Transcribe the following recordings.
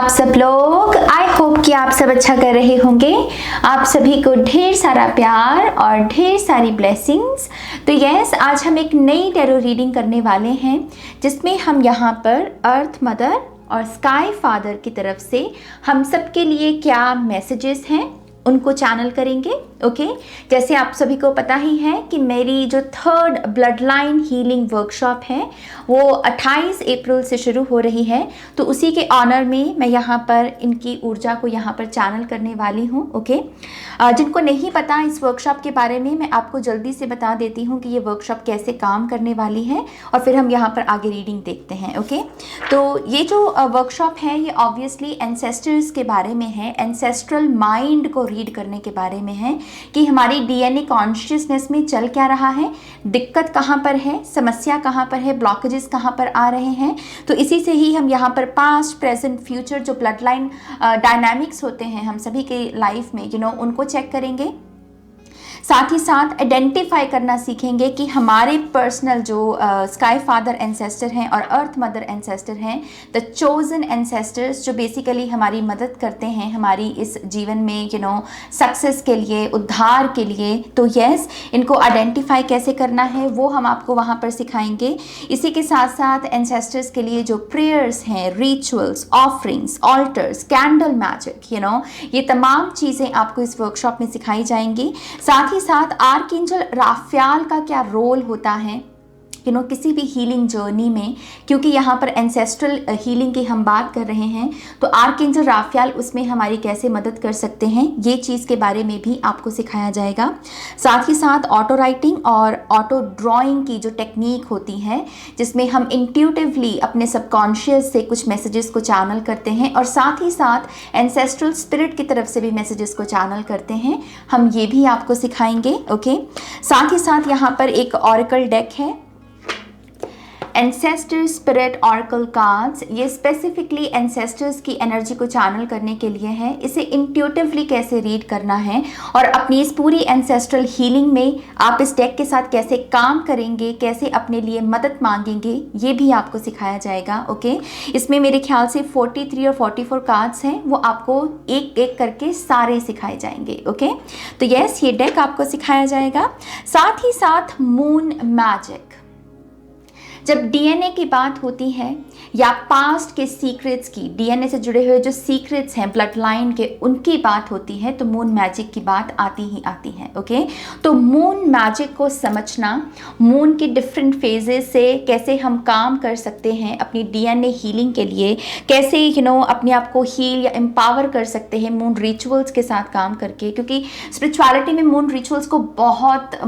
आप सब लोग, आई होप कि आप सब अच्छा कर रहे होंगे। आप सभी को ढेर सारा प्यार और ढेर सारी ब्लेसिंग्स। तो यस, आज हम एक नई टैरो रीडिंग करने वाले हैं जिसमें हम यहाँ पर अर्थ मदर और स्काई फादर की तरफ से हम सबके लिए क्या मैसेजेस हैं उनको चैनल करेंगे। ओके, जैसे आप सभी को पता ही है कि मेरी जो third blood line healing workshop है वो 28 अप्रैल से शुरू हो रही है। तो उसी के ऑनर में मैं यहाँ पर इनकी ऊर्जा को यहाँ पर चैनल करने वाली हूँ। ओके, जिनको नहीं पता इस वर्कशॉप के बारे में, मैं आपको जल्दी से बता देती हूँ कि ये वर्कशॉप कैसे काम करने वाली है और फिर हम यहाँ पर आगे रीडिंग देखते हैं। ओके, तो ये जो वर्कशॉप है ये ऑब्वियसली एंसेस्टर्स के बारे में है, एंसेस्ट्रल माइंड को रीड करने के बारे में है कि हमारी डीएनए कॉन्शियसनेस में चल क्या रहा है, दिक्कत कहाँ पर है, समस्या कहाँ पर है, ब्लॉकेजेस कहाँ पर आ रहे हैं। तो इसी से ही हम यहाँ पर पास्ट, प्रेजेंट, फ्यूचर जो ब्लड लाइन डायनामिक्स होते हैं हम सभी के लाइफ में, उनको चेक करेंगे। साथ ही साथ आइडेंटिफाई करना सीखेंगे कि हमारे पर्सनल जो स्काई फादर एंसेस्टर हैं और अर्थ मदर एंसेस्टर हैं, द चोजन एंसेस्टर्स, जो बेसिकली हमारी मदद करते हैं हमारी इस जीवन में सक्सेस के लिए, उद्धार के लिए। तो यस, इनको आइडेंटिफाई कैसे करना है वो हम आपको वहाँ पर सिखाएंगे। इसी के साथ साथ एंसेस्टर्स के लिए जो प्रेयर्स हैं, rituals, offerings, alters, candle magic, ये तमाम चीज़ें आपको इस वर्कशॉप में सिखाई जाएंगी। साथ ही साथ आर्कएंजल राफेल का क्या रोल होता है किसी भी हीलिंग जर्नी में, क्योंकि यहाँ पर एंसेस्ट्रल हीलिंग की हम बात कर रहे हैं, तो आर्कएंजल राफेल उसमें हमारी कैसे मदद कर सकते हैं, ये चीज़ के बारे में भी आपको सिखाया जाएगा। साथ ही साथ ऑटो राइटिंग और ऑटो ड्राइंग की जो टेक्निक होती है, जिसमें हम इंट्यूटिवली अपने सबकॉन्शियस से कुछ मैसेजेस को चैनल करते हैं और साथ ही साथ एंसेस्ट्रल स्पिरिट की तरफ से भी मैसेजेस को चैनल करते हैं, हम ये भी आपको सिखाएंगे। ओके, साथ ही साथ यहाँ पर एक ऑरेकल डेक है, एंसेस्टर स्पिरिट ऑरेकल कार्ड्स। ये स्पेसिफिकली एंसेस्टर्स की एनर्जी को चैनल करने के लिए है। इसे इंट्यूटिवली कैसे रीड करना है और अपनी इस पूरी एंसेस्ट्रल हीलिंग में आप इस डेक के साथ कैसे काम करेंगे, कैसे अपने लिए मदद मांगेंगे, ये भी आपको सिखाया जाएगा। ओके, इसमें मेरे ख्याल से 43 और 44 कार्ड्स हैं, वो आपको एक एक करके सारे सिखाए जाएंगे। ओके, तो यस, ये डेक आपको सिखाया जाएगा। साथ ही साथ मून मैजिक। जब डीएनए की बात होती है या पास्ट के सीक्रेट्स की, डीएनए से जुड़े हुए जो सीक्रेट्स हैं ब्लड लाइन के, उनकी बात होती है तो मून मैजिक की बात आती ही आती है। ओके, तो मून मैजिक को समझना, मून के डिफरेंट फेजेस से कैसे हम काम कर सकते हैं अपनी डीएनए हीलिंग के लिए, कैसे अपने आप को हील या एम्पावर कर सकते हैं मून रिचुअल्स के साथ काम करके, क्योंकि स्पिरिचुअलिटी में मून रिचुअल्स को बहुत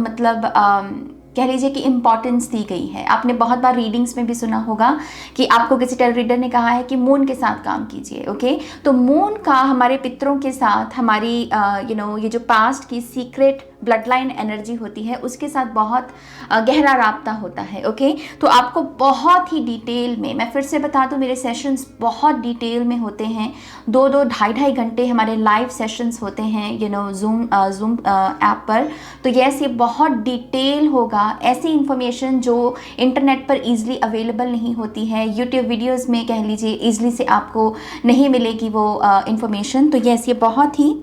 कह लीजिए कि इम्पॉर्टेंस दी गई है। आपने बहुत बार रीडिंग्स में भी सुना होगा कि आपको किसी टैरो रीडर ने कहा है कि मून के साथ काम कीजिए। ओके, तो मून का हमारे पितरों के साथ, हमारी ये जो पास्ट की सीक्रेट ब्लड लाइन एनर्जी होती है उसके साथ बहुत गहरा राब्ता होता है। ओके, तो आपको बहुत ही डिटेल में, मैं फिर से बता दूं, मेरे सेशंस बहुत डिटेल में होते हैं। 2-2, 2.5 घंटे हमारे लाइव सेशंस होते हैं जूम ऐप पर। तो यस, ये बहुत डिटेल होगा, ऐसी इंफॉर्मेशन जो इंटरनेट पर ईजिली अवेलेबल नहीं होती है, यूट्यूब वीडियोज़ में कह लीजिए ईजिली से आपको नहीं मिलेगी वो इंफॉर्मेशन। तो यस, ये बहुत ही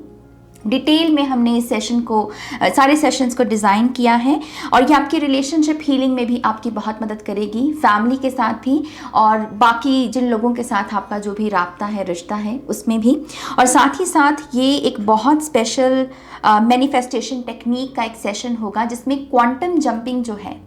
डिटेल में हमने इस सेशन को, सारे सेशंस को डिज़ाइन किया है और ये आपकी रिलेशनशिप हीलिंग में भी आपकी बहुत मदद करेगी, फैमिली के साथ भी और बाकी जिन लोगों के साथ आपका जो भी राब्ता है, रिश्ता है, उसमें भी। और साथ ही साथ ये एक बहुत स्पेशल मैनिफेस्टेशन टेक्निक का एक सेशन होगा जिसमें क्वांटम जंपिंग जो है,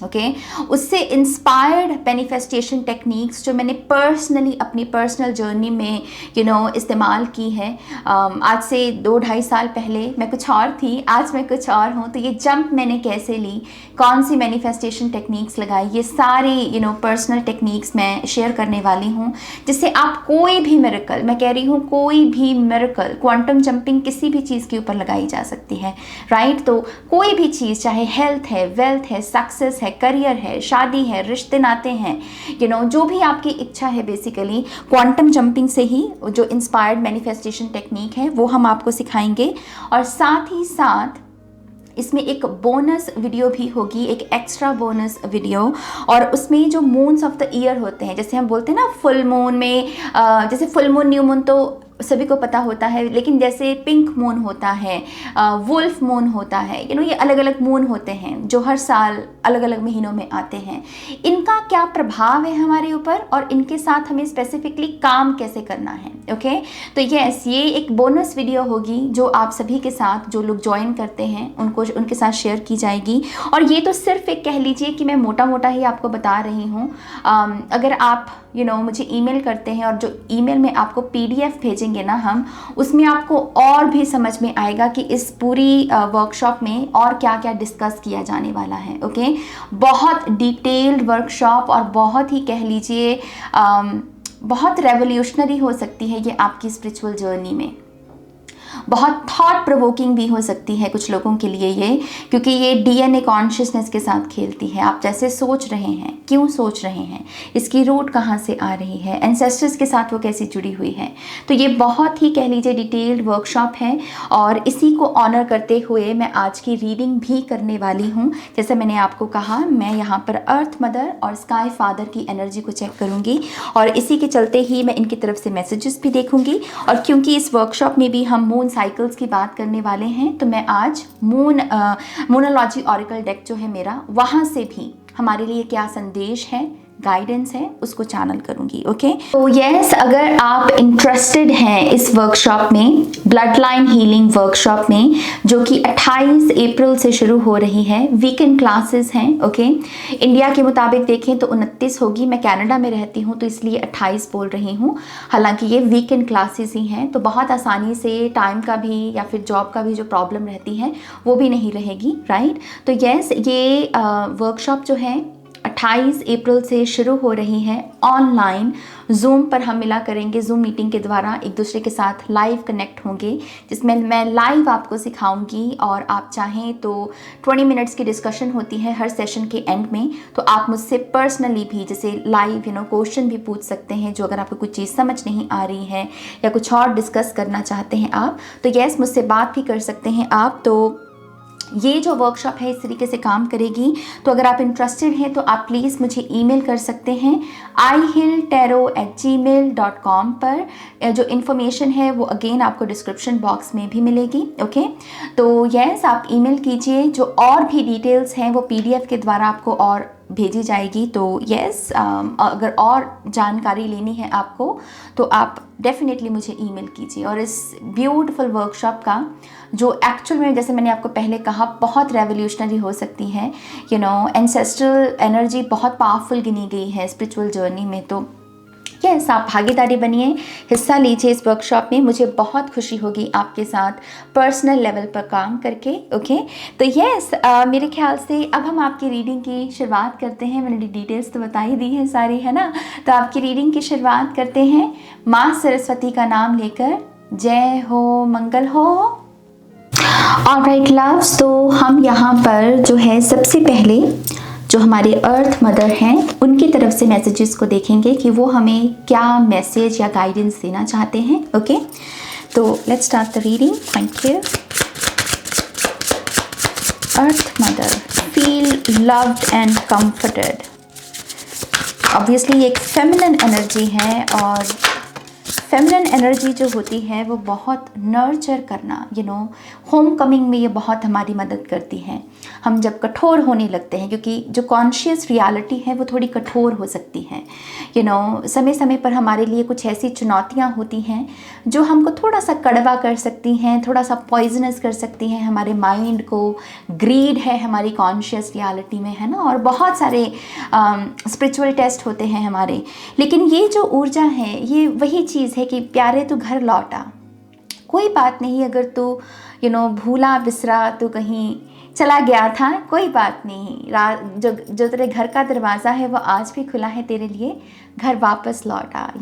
ओके, उससे इंस्पायर्ड मैनिफेस्टेशन टेक्निक्स जो मैंने पर्सनली अपनी पर्सनल जर्नी में इस्तेमाल की है। आज से 2-2.5 साल पहले मैं कुछ और थी, आज मैं कुछ और हूँ। तो ये जंप मैंने कैसे ली, कौन सी मैनिफेस्टेशन टेक्निक्स लगाई, ये सारी पर्सनल टेक्निक्स मैं शेयर करने वाली हूँ, जिससे आप कोई भी मिरेकल, मैं कह रही हूँ कोई भी मिरेकल, क्वांटम जंपिंग किसी भी चीज़ के ऊपर लगाई जा सकती है, राइट। तो कोई भी चीज़, चाहे हेल्थ है, वेल्थ है, सक्सेस है, करियर है, शादी है, रिश्ते नाते हैं, जो भी आपकी इच्छा है, बेसिकली क्वांटम जंपिंग से ही जो इंस्पायर्ड मैनिफेस्टेशन टेक्निक है वो हम आपको सिखाएंगे। और साथ ही साथ इसमें एक बोनस वीडियो भी होगी, एक एक्स्ट्रा बोनस वीडियो। और उसमें जो मून्स ऑफ द ईयर होते हैं, जैसे हम बोलते हैं ना फुल मून में, जैसे फुल मून न्यू मून तो सभी को पता होता है, लेकिन जैसे पिंक मून होता है, वुल्फ मून होता है, ये अलग अलग मून होते हैं जो हर साल अलग अलग महीनों में आते हैं। इनका क्या प्रभाव है हमारे ऊपर और इनके साथ हमें स्पेसिफिकली काम कैसे करना है। ओके, तो यस, ये एक बोनस वीडियो होगी जो आप सभी के साथ, जो लोग ज्वाइन करते हैं उनको, उनके साथ शेयर की जाएगी। और ये तो सिर्फ एक कह लीजिए कि मैं मोटा मोटा ही आपको बता रही हूँ। अगर आप मुझे ईमेल करते हैं और जो ईमेल में आपको PDF भेजेंगे ना हम, उसमें आपको और भी समझ में आएगा कि इस पूरी वर्कशॉप में और क्या क्या डिस्कस किया जाने वाला है। ओके, बहुत डिटेल्ड वर्कशॉप और बहुत ही कह लीजिए बहुत रेवोल्यूशनरी हो सकती है ये आपकी स्पिरिचुअल जर्नी में। बहुत थॉट प्रोवोकिंग भी हो सकती है कुछ लोगों के लिए ये, क्योंकि ये DNA कॉन्शियसनेस के साथ खेलती है। आप जैसे सोच रहे हैं, क्यों सोच रहे हैं, इसकी रूट कहाँ से आ रही है, एंसेस्टर्स के साथ वो कैसे जुड़ी हुई है। तो ये बहुत ही कह लीजिए डिटेल्ड वर्कशॉप है और इसी को ऑनर करते हुए मैं आज की रीडिंग भी करने वाली हूँ। जैसे मैंने आपको कहा, मैं यहाँ पर अर्थ मदर और स्काई फादर की एनर्जी को चेक करूँगी और इसी के चलते ही मैं इनकी तरफ से मैसेजेस भी देखूँगी। और क्योंकि इस वर्कशॉप में भी हम मून साइकिल्स की बात करने वाले हैं, तो मैं आज मूनोलॉजी ऑरिकल डेक जो है मेरा, वहाँ से भी हमारे लिए क्या संदेश है, गाइडेंस है, उसको चैनल करूंगी। ओके, तो यस, अगर आप इंटरेस्टेड हैं इस वर्कशॉप में, ब्लड लाइन हीलिंग वर्कशॉप में, जो कि 28 अप्रैल से शुरू हो रही है, वीकेंड क्लासेस हैं। ओके, इंडिया के मुताबिक देखें तो 29 होगी, मैं कनाडा में रहती हूँ तो इसलिए 28 बोल रही हूँ। हालांकि ये वीकेंड क्लासेस ही हैं, तो बहुत आसानी से टाइम का भी या फिर जॉब का भी जो प्रॉब्लम रहती है वो भी नहीं रहेगी, राइट। तो यस, ये वर्कशॉप जो है 28 अप्रैल से शुरू हो रही है। ऑनलाइन जूम पर हम मिला करेंगे, जूम मीटिंग के द्वारा एक दूसरे के साथ लाइव कनेक्ट होंगे, जिसमें मैं लाइव आपको सिखाऊंगी। और आप चाहें तो 20 मिनट्स की डिस्कशन होती है हर सेशन के एंड में, तो आप मुझसे पर्सनली भी जैसे लाइव क्वेश्चन भी पूछ सकते हैं, जो अगर आपको कुछ चीज़ समझ नहीं आ रही है या कुछ और डिस्कस करना चाहते हैं आप, तो यस, मुझसे बात भी कर सकते हैं आप। तो ये जो वर्कशॉप है इस तरीके से काम करेगी। तो अगर आप इंटरेस्टेड हैं तो आप प्लीज़ मुझे ईमेल कर सकते हैं ihilltarot@gmail.com पर। जो इन्फॉर्मेशन है वो अगेन आपको डिस्क्रिप्शन बॉक्स में भी मिलेगी। ओके, तो यस, आप ईमेल कीजिए, जो और भी डिटेल्स हैं वो PDF के द्वारा आपको और भेजी जाएगी। तो यस, अगर और जानकारी लेनी है आपको तो आप डेफिनेटली मुझे ईमेल कीजिए। और इस ब्यूटीफुल वर्कशॉप का जो एक्चुअल में, जैसे मैंने आपको पहले कहा, बहुत रेवोल्यूशनरी हो सकती है। एंसेस्ट्रल एनर्जी बहुत पावरफुल गिनी गई है स्पिरिचुअल जर्नी में। तो यस, आप भागीदारी बनिए, हिस्सा लीजिए इस वर्कशॉप में। मुझे बहुत खुशी होगी आपके साथ पर्सनल लेवल पर काम करके। ओके, तो यस, मेरे ख्याल से अब हम आपकी रीडिंग की शुरुआत करते हैं। मैंने डिटेल्स तो बता ही दी है सारी, है ना। तो आपकी रीडिंग की शुरुआत करते हैं माँ सरस्वती का नाम लेकर। जय हो, मंगल हो। ऑलराइट लव्स, तो हम यहाँ पर जो है सबसे पहले जो हमारे अर्थ मदर हैं उनकी तरफ से मैसेजेस को देखेंगे कि वो हमें क्या मैसेज या गाइडेंस देना चाहते हैं। ओके, तो let's start the reading. Thank you. Earth mother, feel loved and comforted. Obviously ये एक फेमिनिन एनर्जी है और फेमिनिन एनर्जी जो होती है वो बहुत नर्चर करना, होम कमिंग में ये बहुत हमारी मदद करती है। हम जब कठोर होने लगते हैं, क्योंकि जो कॉन्शियस रियलिटी है वो थोड़ी कठोर हो सकती है। समय समय पर हमारे लिए कुछ ऐसी चुनौतियाँ होती हैं जो हमको थोड़ा सा कड़वा कर सकती हैं, थोड़ा सा पॉइजनस कर सकती हैं हमारे माइंड को। ग्रीड है हमारी कॉन्शियस रियलिटी में, है ना, और बहुत सारे स्पिरिचुअल टेस्ट होते हैं हमारे। लेकिन ये जो ऊर्जा है ये वही चीज़ है कि प्यारे तू घर लौटा, कोई बात नहीं अगर तू भूला बिसरा, तू कहीं चला गया था, कोई बात नहीं। जो तेरे घर का दरवाज़ा है वो आज भी खुला है तेरे लिए, घर वापस लौटा।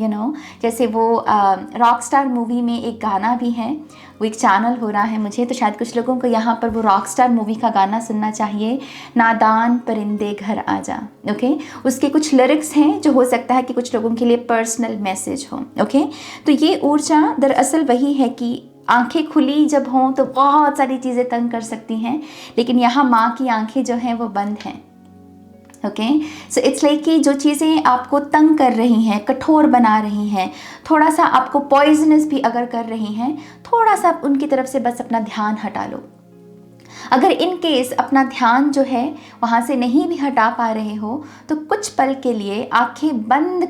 जैसे वो रॉक स्टार मूवी में एक गाना भी है, वो एक चैनल हो रहा है मुझे, तो शायद कुछ लोगों को यहाँ पर वो रॉक स्टार मूवी का गाना सुनना चाहिए, नादान परिंदे घर आजा। ओके, उसके कुछ लिरिक्स हैं जो हो सकता है कि कुछ लोगों के लिए पर्सनल मैसेज हो। ओके, तो ये ऊर्जा दरअसल वही है कि आंखें खुली जब हों तो बहुत सारी चीज़ें तंग कर सकती हैं, लेकिन यहाँ माँ की आंखें जो हैं वो बंद हैं। ओके, सो इट्स लाइक कि जो चीज़ें आपको तंग कर रही हैं, कठोर बना रही हैं, थोड़ा सा आपको पॉइजनस भी अगर कर रही हैं, थोड़ा सा उनकी तरफ से बस अपना ध्यान हटा लो। अगर इन केस अपना ध्यान जो है वहाँ से नहीं भी हटा पा रहे हो तो कुछ पल के लिए आंखें बंद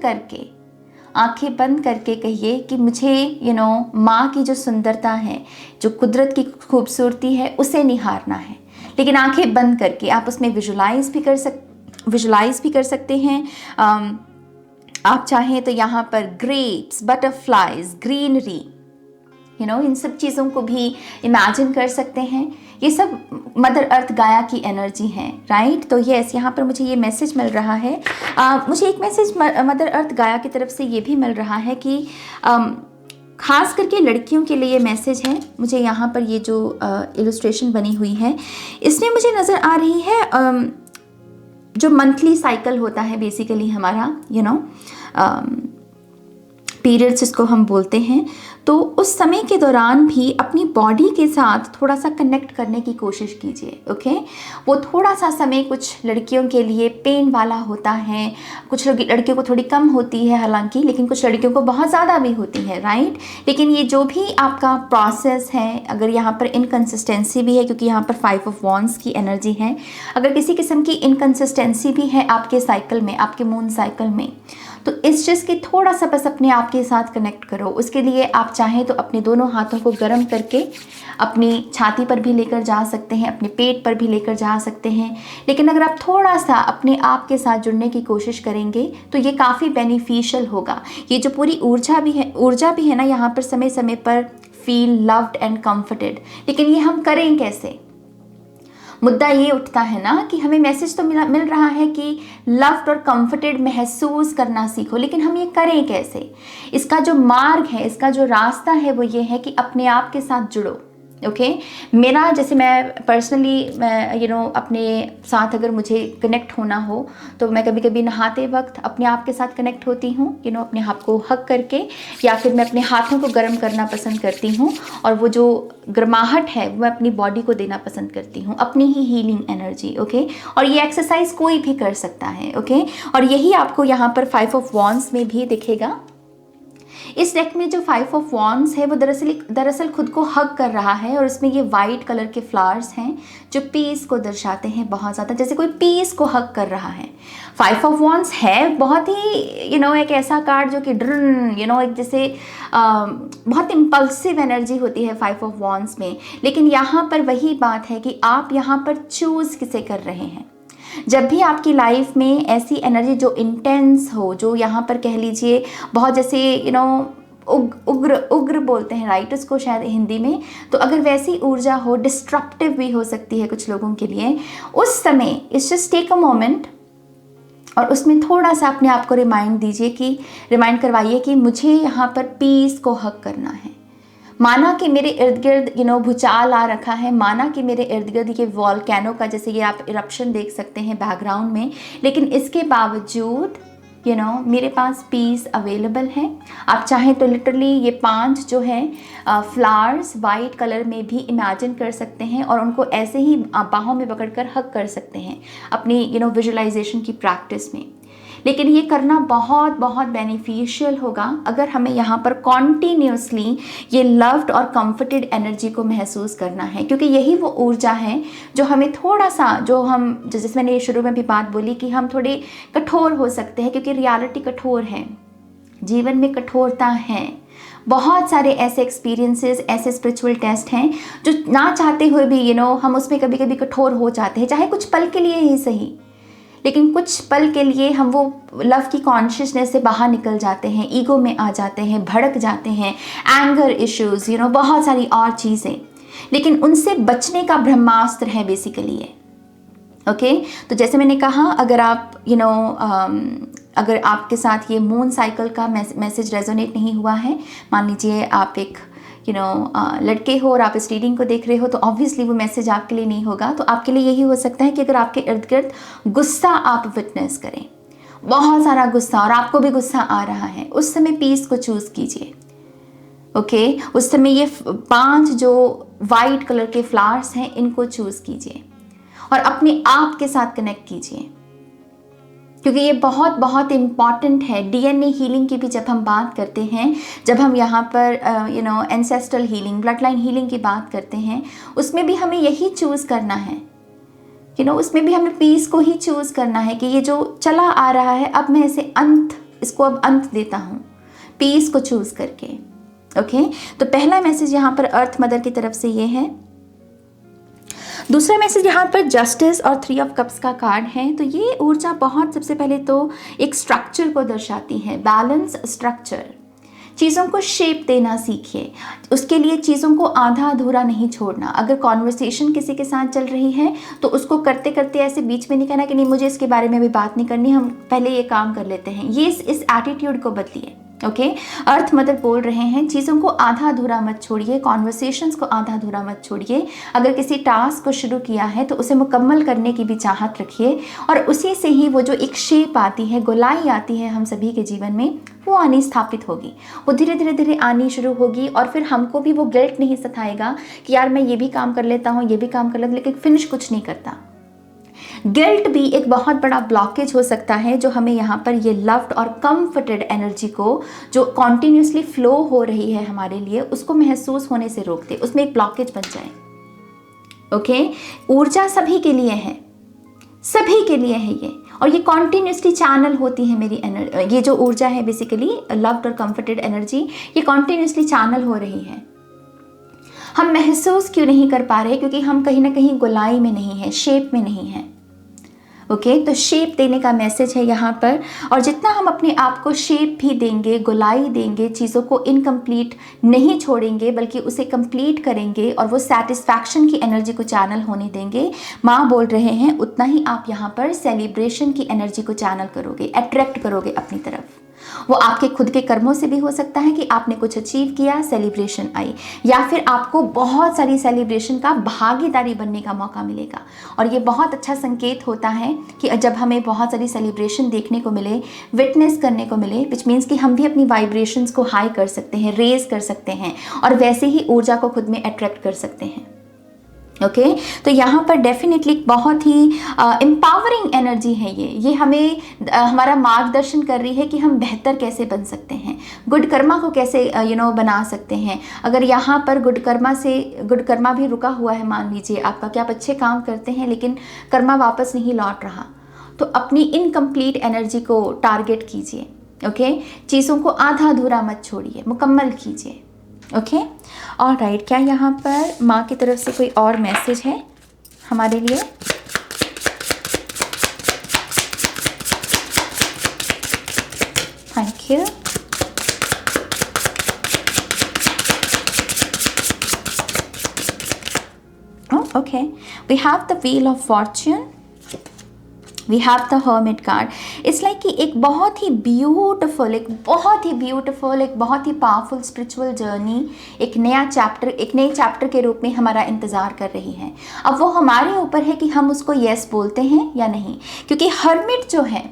करके कहिए कि मुझे माँ की जो सुंदरता है, जो कुदरत की खूबसूरती है, उसे निहारना है। लेकिन आंखें बंद करके आप उसमें विजुलाइज भी कर सकते हैं। आप चाहें तो यहाँ पर ग्रेप्स, बटरफ्लाइज, ग्रीनरी, इन सब चीज़ों को भी इमेजिन कर सकते हैं। ये सब मदर अर्थ गाया की एनर्जी है, राइट। तो यस, यहाँ पर मुझे ये मैसेज मिल रहा है। मुझे एक मैसेज मदर अर्थ गाया की तरफ से ये भी मिल रहा है कि खास करके लड़कियों के लिए ये मैसेज है। मुझे यहाँ पर ये जो इलस्ट्रेशन बनी हुई है, इसमें मुझे नज़र आ रही है जो मंथली साइकिल होता है बेसिकली हमारा, पीरियड्स इसको हम बोलते हैं। तो उस समय के दौरान भी अपनी बॉडी के साथ थोड़ा सा कनेक्ट करने की कोशिश कीजिए। ओके, वो थोड़ा सा समय कुछ लड़कियों के लिए पेन वाला होता है, कुछ लड़कियों को थोड़ी कम होती है हालांकि, लेकिन कुछ लड़कियों को बहुत ज़्यादा भी होती है, राइट। लेकिन ये जो भी आपका प्रोसेस है, अगर यहाँ पर इनकन्सिस्टेंसी भी है, क्योंकि यहाँ पर 5 ऑफ वॉन्ड्स की एनर्जी है, अगर किसी किस्म की इनकन्सिस्टेंसी भी है आपके साइकिल में, आपके मून साइकिल में, तो इस चीज़ की थोड़ा सा बस अपने आप के साथ कनेक्ट करो। उसके लिए आप चाहें तो अपने दोनों हाथों को गर्म करके अपनी छाती पर भी लेकर जा सकते हैं, अपने पेट पर भी लेकर जा सकते हैं। लेकिन अगर आप थोड़ा सा अपने आप के साथ जुड़ने की कोशिश करेंगे तो ये काफ़ी बेनिफिशियल होगा। ये जो पूरी ऊर्जा भी है ना यहाँ पर, समय समय पर फील लव्ड एंड कंफर्टेड। लेकिन ये हम करें कैसे? मुद्दा ये उठता है ना कि हमें मैसेज तो मिल रहा है कि लव्ड और कंफर्टेड महसूस करना सीखो, लेकिन हम ये करें कैसे? इसका जो मार्ग है, इसका जो रास्ता है वो ये है कि अपने आप के साथ जुड़ो। ओके, मेरा जैसे मैं पर्सनली अपने साथ अगर मुझे कनेक्ट होना हो तो मैं कभी कभी नहाते वक्त अपने आप के साथ कनेक्ट होती हूँ, अपने आप को हक करके, या फिर मैं अपने हाथों को गर्म करना पसंद करती हूँ और वो जो गर्माहट है वो मैं अपनी बॉडी को देना पसंद करती हूँ, अपनी ही हीलिंग एनर्जी। ओके, और ये एक्सरसाइज कोई भी कर सकता है। ओके, और यही आपको यहाँ पर 5 ऑफ वॉन्ड्स में भी दिखेगा। इस डेक में जो 5 ऑफ वॉन्ड्स है वो दरअसल खुद को हग कर रहा है, और इसमें ये वाइट कलर के फ्लावर्स हैं जो पीस को दर्शाते हैं बहुत ज़्यादा, जैसे कोई पीस को हग कर रहा है। 5 ऑफ वॉन्ड्स है बहुत ही एक ऐसा कार्ड जो कि एक जैसे बहुत इम्पल्सिव एनर्जी होती है 5 ऑफ वॉन्ड्स में। लेकिन यहाँ पर वही बात है कि आप यहाँ पर चूज़ किसे कर रहे हैं। जब भी आपकी लाइफ में ऐसी एनर्जी जो इंटेंस हो, जो यहाँ पर कह लीजिए बहुत जैसे उग्र बोलते हैं, राइट, उसको शायद हिंदी में, तो अगर वैसी ऊर्जा हो, डिस्ट्रप्टिव भी हो सकती है कुछ लोगों के लिए, उस समय it's just take a moment और उसमें थोड़ा सा अपने आप को रिमाइंड करवाइए कि मुझे यहाँ पर पीस को हक करना है। माना कि मेरे इर्द गिर्द भूचाल आ रखा है, माना कि मेरे इर्द गिर्द ये वॉल्केनो का जैसे ये आप इरप्शन देख सकते हैं बैकग्राउंड में, लेकिन इसके बावजूद मेरे पास पीस अवेलेबल है। आप चाहें तो लिटरली ये 5 जो है फ्लावर्स वाइट कलर में भी इमेजिन कर सकते हैं और उनको ऐसे ही बाहों में पकड़कर हग कर सकते हैं अपनी विजुअलाइजेशन की प्रैक्टिस में। लेकिन ये करना बहुत बहुत बेनिफिशियल होगा अगर हमें यहाँ पर कॉन्टीन्यूसली ये लव्ड और कंफर्टेड एनर्जी को महसूस करना है, क्योंकि यही वो ऊर्जा है जो हमें थोड़ा सा, जैसे मैंने शुरू में भी बात बोली कि हम थोड़े कठोर हो सकते हैं, क्योंकि रियलिटी कठोर है, जीवन में कठोरता है। बहुत सारे ऐसे एक्सपीरियंसेस, ऐसे स्पिरिचुअल टेस्ट हैं जो ना चाहते हुए भी हम उसमें कभी कभी कठोर हो जाते हैं, चाहे कुछ पल के लिए ही सही, लेकिन कुछ पल के लिए हम वो लव की कॉन्शियसनेस से बाहर निकल जाते हैं, ईगो में आ जाते हैं, भड़क जाते हैं, एंगर इश्यूज, बहुत सारी और चीज़ें, लेकिन उनसे बचने का ब्रह्मास्त्र है बेसिकली ये। ओके, तो जैसे मैंने कहा, अगर आप अगर आपके साथ ये मून साइकिल का मैसेज रेजोनेट नहीं हुआ है, मान लीजिए आप एक लड़के हो और आप इस रीडिंग को देख रहे हो, तो ऑब्वियसली वो मैसेज आपके लिए नहीं होगा। तो आपके लिए यही हो सकता है कि अगर आपके इर्द गिर्द गुस्सा आप विटनेस करें, बहुत सारा गुस्सा, और आपको भी गुस्सा आ रहा है, उस समय पीस को चूज़ कीजिए। ओके उस समय ये 5 जो वाइट कलर के फ्लावर्स हैं इनको चूज कीजिए और अपने आप के साथ कनेक्ट कीजिए, क्योंकि ये बहुत बहुत इम्पॉर्टेंट है। डीएनए हीलिंग की भी जब हम बात करते हैं, जब हम यहाँ पर ancestral healing, blood line healing की बात करते हैं, उसमें भी हमें यही चूज़ करना है। उसमें भी हमें पीस को ही चूज़ करना है कि ये जो चला आ रहा है अब मैं इसे इसको अब अंत देता हूँ, पीस को चूज़ करके। ओके तो पहला मैसेज यहाँ पर अर्थ मदर की तरफ से ये है। दूसरा मैसेज यहाँ पर जस्टिस और 3 ऑफ कप्स का कार्ड है। तो ये ऊर्जा बहुत सबसे पहले तो एक स्ट्रक्चर को दर्शाती है, बैलेंस स्ट्रक्चर। चीज़ों को शेप देना सीखिए, उसके लिए चीज़ों को आधा अधूरा नहीं छोड़ना। अगर कॉन्वर्सेशन किसी के साथ चल रही है तो उसको करते करते ऐसे बीच में नहीं कहना कि नहीं मुझे इसके बारे में भी बात नहीं करनी, हम पहले ये काम कर लेते हैं। ये इस एटीट्यूड को बदलिए। ओके अर्थ मदर बोल रहे हैं चीज़ों को आधा अधूरा मत छोड़िए, कॉन्वर्सेशंस को आधा अधूरा मत छोड़िए। अगर किसी टास्क को शुरू किया है तो उसे मुकम्मल करने की भी चाहत रखिए और उसी से ही वो जो एक शेप आती है, गोलाई आती है हम सभी के जीवन में, वो आनी स्थापित होगी। वो धीरे धीरे धीरे आनी शुरू होगी और फिर हमको भी वो गिल्ट नहीं सताएगा कि यार मैं ये भी काम कर लेता हूँ, ये भी काम कर लेता हूँ, लेकिन फिनिश कुछ नहीं करता। गिल्ट भी एक बहुत बड़ा ब्लॉकेज हो सकता है जो हमें यहाँ पर ये लव्ड और कंफर्टेड एनर्जी को जो कॉन्टिन्यूसली फ्लो हो रही है हमारे लिए, उसको महसूस होने से रोक दे, उसमें एक ब्लॉकेज बन जाए। ओके ऊर्जा सभी के लिए है, सभी के लिए है ये, और ये कॉन्टिन्यूसली चैनल होती है मेरी एनर्जी। ये जो ऊर्जा है बेसिकली लव्ड और कंफर्टेड एनर्जी, ये कॉन्टिन्यूसली चैनल हो रही है। हम महसूस क्यों नहीं कर पा रहे? क्योंकि हम कहीं ना कहीं गोलाई में नहीं है, शेप में नहीं है। ओके तो शेप देने का मैसेज है यहाँ पर, और जितना हम अपने आप को शेप भी देंगे, गोलाई देंगे, चीज़ों को इनकम्प्लीट नहीं छोड़ेंगे बल्कि उसे कंप्लीट करेंगे और वो सेटिस्फैक्शन की एनर्जी को चैनल होने देंगे, माँ बोल रहे हैं, उतना ही आप यहाँ पर सेलिब्रेशन की एनर्जी को चैनल करोगे, अट्रैक्ट करोगे अपनी तरफ। वो आपके खुद के कर्मों से भी हो सकता है कि आपने कुछ अचीव किया, सेलिब्रेशन आई, या फिर आपको बहुत सारी सेलिब्रेशन का भागीदारी बनने का मौका मिलेगा। और ये बहुत अच्छा संकेत होता है कि जब हमें बहुत सारी सेलिब्रेशन देखने को मिले, विटनेस करने को मिले, विच मीन्स कि हम भी अपनी वाइब्रेशंस को हाई कर सकते हैं, रेज कर सकते हैं और वैसे ही ऊर्जा को खुद में अट्रैक्ट कर सकते हैं। ओके तो यहाँ पर डेफिनेटली बहुत ही एम्पावरिंग एनर्जी है ये हमें हमारा मार्गदर्शन कर रही है कि हम बेहतर कैसे बन सकते हैं, गुड कर्मा को कैसे बना सकते हैं। अगर यहाँ पर गुड कर्मा भी रुका हुआ है, मान लीजिए आपका कि आप अच्छे काम करते हैं लेकिन कर्मा वापस नहीं लौट रहा, तो अपनी इनकम्प्लीट एनर्जी को टारगेट कीजिए। ओके चीज़ों को आधा अधूरा मत छोड़िए, मुकम्मल कीजिए। ओके और राइट, क्या यहाँ पर माँ की तरफ से कोई और मैसेज है हमारे लिए? Thank you. Okay we have the wheel of fortune, we have the hermit card. It's like कि एक बहुत ही ब्यूटिफुल, एक बहुत ही पावरफुल स्पिरिचुअल जर्नी, एक नए चैप्टर के रूप में हमारा इंतज़ार कर रही है। अब वो हमारे ऊपर है कि हम उसको यस बोलते हैं या नहीं, क्योंकि हर्मिट जो है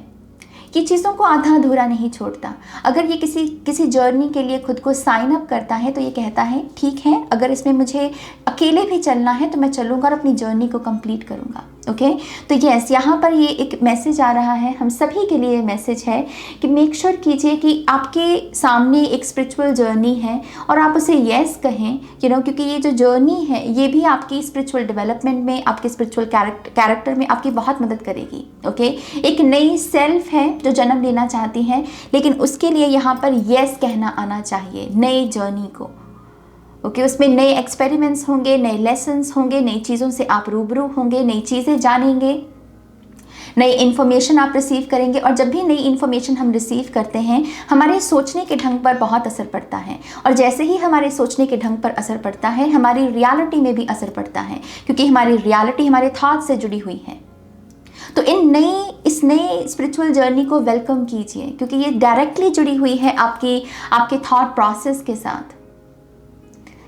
ये चीज़ों को आधा अधूरा नहीं छोड़ता। अगर ये किसी जर्नी के लिए खुद को साइन अप करता है तो ये कहता है ठीक है, अगर इसमें मुझे अकेले भी चलना है तो मैं चलूँगा और अपनी जर्नी को कंप्लीट करूँगा। ओके तो यस, यहाँ पर ये एक मैसेज आ रहा है, हम सभी के लिए मैसेज है कि मेक श्योर कीजिए कि आपके सामने एक स्पिरिचुअल जर्नी है और आप उसे यस कहें, क्योंकि ये जो जर्नी है ये भी आपकी स्पिरिचुअल डेवलपमेंट में, आपके स्पिरिचुअल कैरेक्टर में आपकी बहुत मदद करेगी। ओके एक नई सेल्फ है जो जन्म लेना चाहती है, लेकिन उसके लिए यहाँ पर यस कहना आना चाहिए नई जर्नी को। ओके उसमें नए एक्सपेरिमेंट्स होंगे, नए लेसन्स होंगे, नई चीज़ों से आप रूबरू होंगे, नई चीज़ें जानेंगे, नई इन्फॉर्मेशन आप रिसीव करेंगे। और जब भी नई इन्फॉर्मेशन हम रिसीव करते हैं हमारे सोचने के ढंग पर बहुत असर पड़ता है, और जैसे ही हमारे सोचने के ढंग पर असर पड़ता है हमारी रियलिटी में भी असर पड़ता है, क्योंकि हमारी रियलिटी हमारे थॉट से जुड़ी हुई है। तो इस नए स्पिरिचुअल जर्नी को वेलकम कीजिए, क्योंकि ये डायरेक्टली जुड़ी हुई है आपके थॉट प्रोसेस के साथ।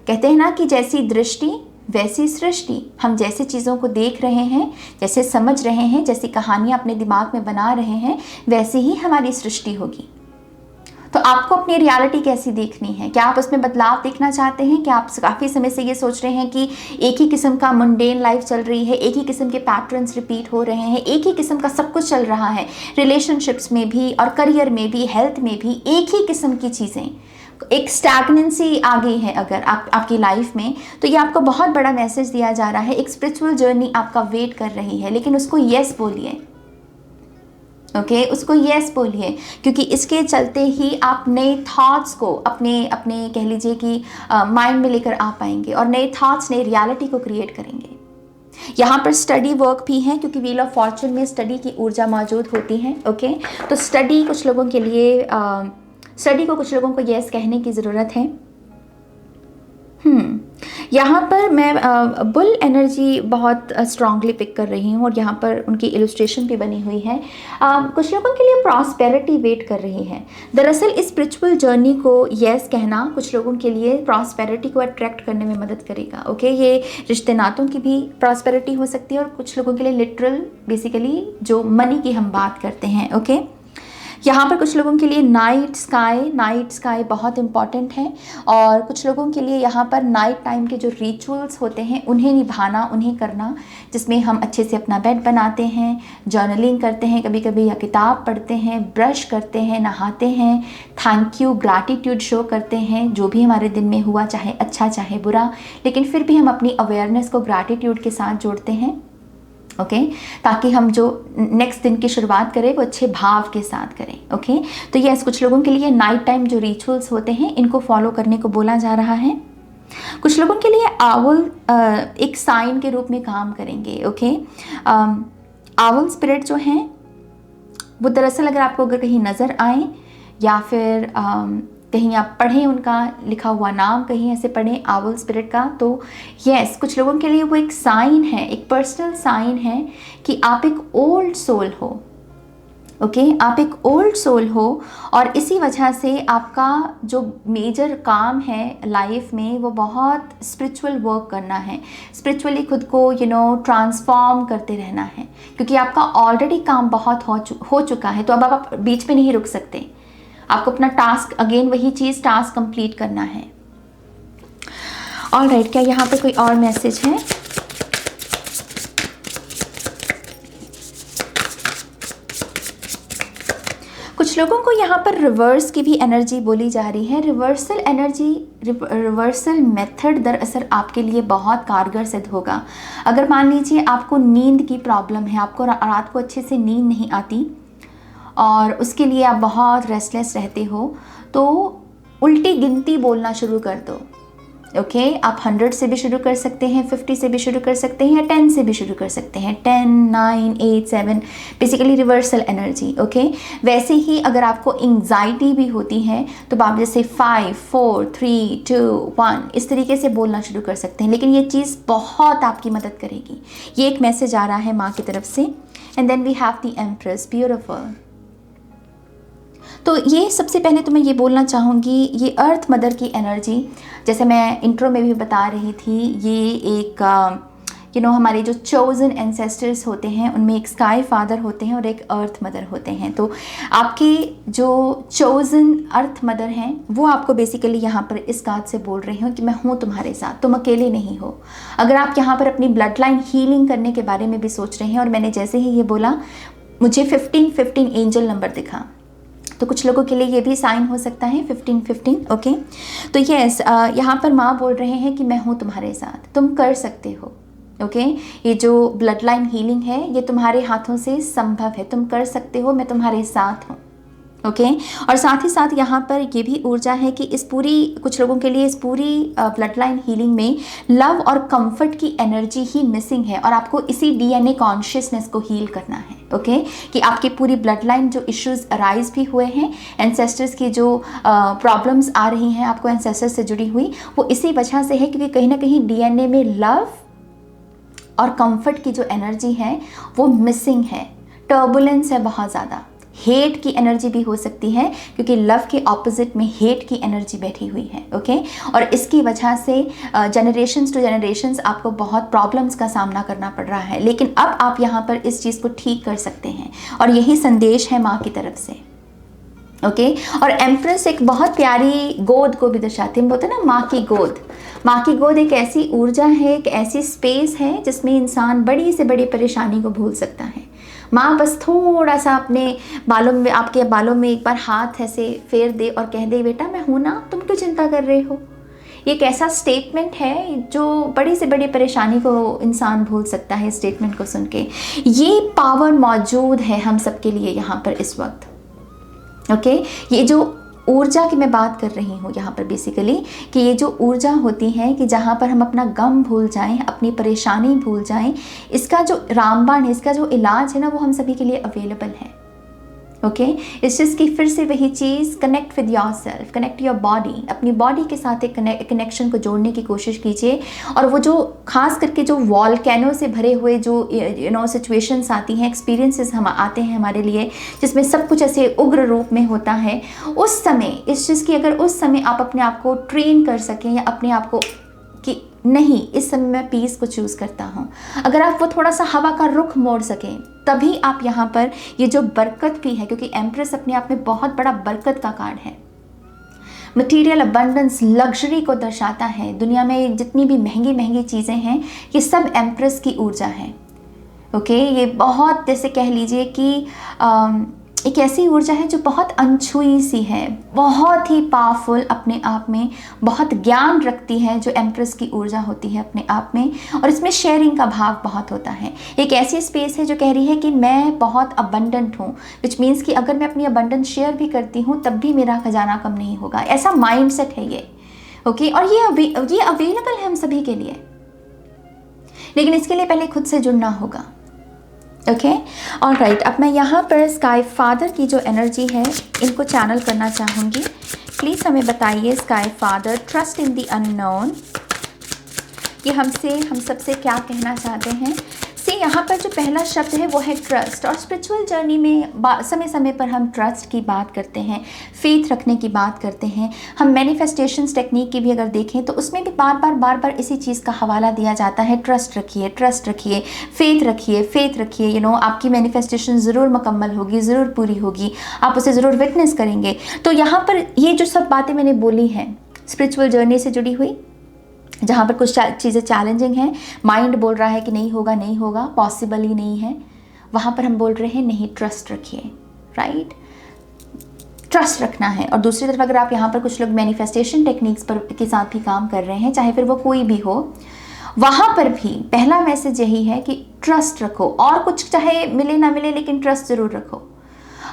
कहते हैं ना कि जैसी दृष्टि वैसी सृष्टि। हम जैसे चीज़ों को देख रहे हैं, जैसे समझ रहे हैं, जैसी कहानियाँ अपने दिमाग में बना रहे हैं, वैसे ही हमारी सृष्टि होगी। तो आपको अपनी रियलिटी कैसी देखनी है? क्या आप उसमें बदलाव देखना चाहते हैं? क्या आप काफ़ी समय से ये सोच रहे हैं कि एक ही किस्म का मुंडेन लाइफ चल रही है, एक ही किस्म के पैटर्न्स रिपीट हो रहे हैं, एक ही किस्म का सब कुछ चल रहा है, रिलेशनशिप्स में भी और करियर में भी, हेल्थ में भी एक ही किस्म की चीज़ें, एक स्टैग्नेंसी आ गई है अगर आपकी लाइफ में, तो ये आपको बहुत बड़ा मैसेज दिया जा रहा है। एक स्पिरिचुअल जर्नी आपका वेट कर रही है, लेकिन उसको यस बोलिए। ओके, उसको यस बोलिए, क्योंकि इसके चलते ही आप नए थॉट्स को अपने अपने कह लीजिए कि माइंड में लेकर आ पाएंगे और नए थॉट्स नए रियलिटी को क्रिएट करेंगे। यहाँ पर स्टडी वर्क भी है, क्योंकि व्हील ऑफ फॉर्चून में स्टडी की ऊर्जा मौजूद होती है। ओके, तो स्टडी कुछ लोगों के लिए स्टडी को कुछ लोगों को यस कहने की ज़रूरत है। यहाँ पर मैं बुल एनर्जी बहुत स्ट्रांगली पिक कर रही हूँ और यहाँ पर उनकी इलस्ट्रेशन भी बनी हुई है। कुछ लोगों के लिए प्रॉस्पेरिटी वेट कर रही है। दरअसल इस स्पिरिचुअल जर्नी को यस कहना कुछ लोगों के लिए प्रॉस्पेरिटी को अट्रैक्ट करने में मदद करेगा। ओके, ये रिश्ते नातों की भी प्रॉस्पेरिटी हो सकती है और कुछ लोगों के लिए लिटरल बेसिकली जो मनी की हम बात करते हैं। ओके, यहाँ पर कुछ लोगों के लिए नाइट स्काई बहुत इंपॉर्टेंट है और कुछ लोगों के लिए यहाँ पर नाइट टाइम के जो रिचुअल्स होते हैं उन्हें निभाना, उन्हें करना, जिसमें हम अच्छे से अपना बेड बनाते हैं, जर्नलिंग करते हैं कभी कभी, या किताब पढ़ते हैं, ब्रश करते हैं, नहाते हैं, थैंक यू ग्रैटिट्यूड शो करते हैं जो भी हमारे दिन में हुआ, चाहे अच्छा चाहे बुरा, लेकिन फिर भी हम अपनी अवेयरनेस को ग्रैटिट्यूड के साथ जोड़ते हैं। ओके, ताकि हम जो नेक्स्ट दिन की शुरुआत करें वो अच्छे भाव के साथ करें। ओके, तो यस, कुछ लोगों के लिए नाइट टाइम जो रिचुअल्स होते हैं इनको फॉलो करने को बोला जा रहा है। कुछ लोगों के लिए आउल एक साइन के रूप में काम करेंगे। ओके, आउल स्पिरिट जो हैं वो दरअसल अगर कहीं नज़र आए या फिर कहीं आप पढ़ें उनका लिखा हुआ नाम, कहीं ऐसे पढ़ें आउल स्पिरिट का, तो यस, कुछ लोगों के लिए वो एक साइन है, एक पर्सनल साइन है कि आप एक ओल्ड सोल हो। ओके, आप एक ओल्ड सोल हो और इसी वजह से आपका जो मेजर काम है लाइफ में वो बहुत स्पिरिचुअल वर्क करना है, स्पिरिचुअली खुद को ट्रांसफॉर्म करते रहना है, क्योंकि आपका ऑलरेडी काम बहुत हो चुका है। तो अब आप बीच में नहीं रुक सकते, आपको अपना टास्क, अगेन वही चीज़, टास्क कंप्लीट करना है। ऑलराइट, क्या यहाँ पर कोई और मैसेज है? कुछ लोगों को यहाँ पर रिवर्स की भी एनर्जी बोली जा रही है। रिवर्सल एनर्जी, रिवर्सल मेथड दरअसल आपके लिए बहुत कारगर सिद्ध होगा। अगर मान लीजिए आपको नींद की प्रॉब्लम है, आपको रात को अच्छे से नींद नहीं आती और उसके लिए आप बहुत रेस्टलेस रहते हो, तो उल्टी गिनती बोलना शुरू कर दो। ओके, आप 100 से भी शुरू कर सकते हैं, 50 से भी शुरू कर सकते हैं, या 10 से भी शुरू कर सकते हैं। 10, 9, 8, 7, बेसिकली रिवर्सल एनर्जी। ओके, वैसे ही अगर आपको एंग्जाइटी भी होती है तो आप जैसे 5, 4, 3, 2, 1 इस तरीके से बोलना शुरू कर सकते हैं, लेकिन ये चीज़ बहुत आपकी मदद करेगी। ये एक मैसेज आ रहा है माँ की तरफ से। And then we have the empress, beautiful. तो ये सबसे पहले तो मैं ये बोलना चाहूँगी, ये अर्थ मदर की एनर्जी, जैसे मैं इंट्रो में भी बता रही थी, ये एक हमारे जो चोजन एंसेस्टर्स होते हैं उनमें एक स्काई फादर होते हैं और एक अर्थ मदर होते हैं। तो आपके जो चोजन अर्थ मदर हैं वो आपको बेसिकली यहाँ पर इस बात से बोल रही हूँ कि मैं हूँ तुम्हारे साथ, तुम अकेले नहीं हो। अगर आप यहाँ पर अपनी ब्लड लाइन हीलिंग करने के बारे में भी सोच रहे हैं, और मैंने जैसे ही ये बोला मुझे 15-15 एंजल नंबर दिखा, तो कुछ लोगों के लिए ये भी साइन हो सकता है 15-15। ओके, तो यस, यहाँ पर माँ बोल रहे हैं कि मैं हूँ तुम्हारे साथ, तुम कर सकते हो। ओके, ये जो ब्लड लाइन हीलिंग है ये तुम्हारे हाथों से संभव है, तुम कर सकते हो, मैं तुम्हारे साथ हूँ। ओके, और साथ ही साथ यहाँ पर ये भी ऊर्जा है कि कुछ लोगों के लिए इस पूरी ब्लड लाइन हीलिंग में लव और कंफर्ट की एनर्जी ही मिसिंग है, और आपको इसी डीएनए कॉन्शियसनेस को हील करना है। ओके, कि आपकी पूरी ब्लड लाइन जो इश्यूज अराइज भी हुए हैं, एंसेस्टर्स की जो प्रॉब्लम्स आ रही हैं आपको एंसेस्टर्स से जुड़ी हुई, वो इसी वजह से है क्योंकि कहीं ना कहीं डीएनए में लव और कंफर्ट की जो एनर्जी है वो मिसिंग है, टर्बुलेंस है बहुत ज़्यादा। हेट की एनर्जी भी हो सकती है क्योंकि लव के ऑपोजिट में हेट की एनर्जी बैठी हुई है। ओके, और इसकी वजह से जनरेशन्स टू जनरेशन्स आपको बहुत प्रॉब्लम्स का सामना करना पड़ रहा है, लेकिन अब आप यहाँ पर इस चीज़ को ठीक कर सकते हैं, और यही संदेश है माँ की तरफ से। ओके और एम्प्रेस एक बहुत प्यारी गोद को भी दर्शाती है। हम बोलते हैं ना माँ की गोद। माँ की गोद एक ऐसी ऊर्जा है, एक ऐसी स्पेस है जिसमें इंसान बड़ी से बड़ी परेशानी को भूल सकता है। माँ बस थोड़ा सा अपने बालों में, आपके बालों में एक बार हाथ ऐसे फेर दे और कह दे बेटा मैं हूँ ना, तुम क्यों चिंता कर रहे हो। ये एक ऐसा स्टेटमेंट है जो बड़ी से बड़ी परेशानी को इंसान भूल सकता है। स्टेटमेंट को सुन के ये पावर मौजूद है हम सबके लिए यहाँ पर इस वक्त। ओके ये जो ऊर्जा की मैं बात कर रही हूँ यहाँ पर बेसिकली, कि ये जो ऊर्जा होती है कि जहाँ पर हम अपना गम भूल जाएं, अपनी परेशानी भूल जाएं, इसका जो रामबाण है, इसका जो इलाज है ना, वो हम सभी के लिए अवेलेबल है। ओके इस चीज़ की फिर से वही चीज़, connect with yourself, connect your body. अपनी बॉडी के साथ एक कनेक्शन को जोड़ने की कोशिश कीजिए। और वो जो खास करके जो वॉल्केनो से भरे हुए जो सिचुएशंस आती हैं, एक्सपीरियंसेस हम आते हैं हमारे लिए, जिसमें सब कुछ ऐसे उग्र रूप में होता है, उस समय इस चीज़ की अगर उस समय आप अपने आप को ट्रेन कर सकें या अपने आप को कि नहीं इस समय मैं पीस को चूज़ करता हूँ, अगर आप वो थोड़ा सा हवा का रुख मोड़ सकें, तभी आप यहाँ पर ये जो बरकत भी है, क्योंकि एम्प्रेस अपने आप में बहुत बड़ा बरकत का कार्ड है, मटीरियल अबंडेंस, लग्जरी को दर्शाता है। दुनिया में जितनी भी महंगी महंगी चीज़ें हैं ये सब एम्प्रेस की ऊर्जा है। ओके ये बहुत जैसे कह लीजिए कि एक ऐसी ऊर्जा है जो बहुत अनछुई सी है, बहुत ही पावरफुल अपने आप में, बहुत ज्ञान रखती है जो एम्प्रेस की ऊर्जा होती है अपने आप में। और इसमें शेयरिंग का भाव बहुत होता है। एक ऐसी स्पेस है जो कह रही है कि मैं बहुत अबंडेंट हूँ, विच मीन्स कि अगर मैं अपनी अबंडेंस शेयर भी करती हूँ तब भी मेरा खजाना कम नहीं होगा, ऐसा माइंडसेट है ये। ओके और ये अवेलेबल है हम सभी के लिए, लेकिन इसके लिए पहले खुद से जुड़ना होगा। ओके ऑलराइट, अब मैं यहाँ पर स्काई फादर की जो एनर्जी है इनको चैनल करना चाहूँगी। प्लीज़ हमें बताइए sky father, trust in the unknown, ये हम सबसे क्या कहना चाहते हैं। यहाँ पर जो पहला शब्द है वो है ट्रस्ट। और स्पिरिचुअल जर्नी में समय समय पर हम ट्रस्ट की बात करते हैं, फेथ रखने की बात करते हैं। हम मैनिफेस्टेशंस टेक्निक की भी अगर देखें तो उसमें भी बार बार इसी चीज़ का हवाला दिया जाता है, ट्रस्ट रखिए, ट्रस्ट रखिए, फेथ रखिए, फेथ रखिए। आपकी मैनिफेस्टेशन ज़रूर मुकम्मल होगी, ज़रूर पूरी होगी, आप उसे ज़रूर विटनेस करेंगे। तो यहाँ पर ये जो सब बातें मैंने बोली हैं स्पिरिचुअल जर्नी से जुड़ी हुई, जहाँ पर कुछ चीज़ें चैलेंजिंग हैं, माइंड बोल रहा है कि नहीं होगा नहीं होगा, पॉसिबल ही नहीं है, वहाँ पर हम बोल रहे हैं नहीं, ट्रस्ट रखिए, राइट, ट्रस्ट रखना है। और दूसरी तरफ अगर आप यहाँ पर कुछ लोग मैनिफेस्टेशन टेक्निक्स पर के साथ भी काम कर रहे हैं, चाहे फिर वो कोई भी हो, वहाँ पर भी पहला मैसेज यही है कि ट्रस्ट रखो। और कुछ चाहे मिले ना मिले लेकिन ट्रस्ट ज़रूर रखो।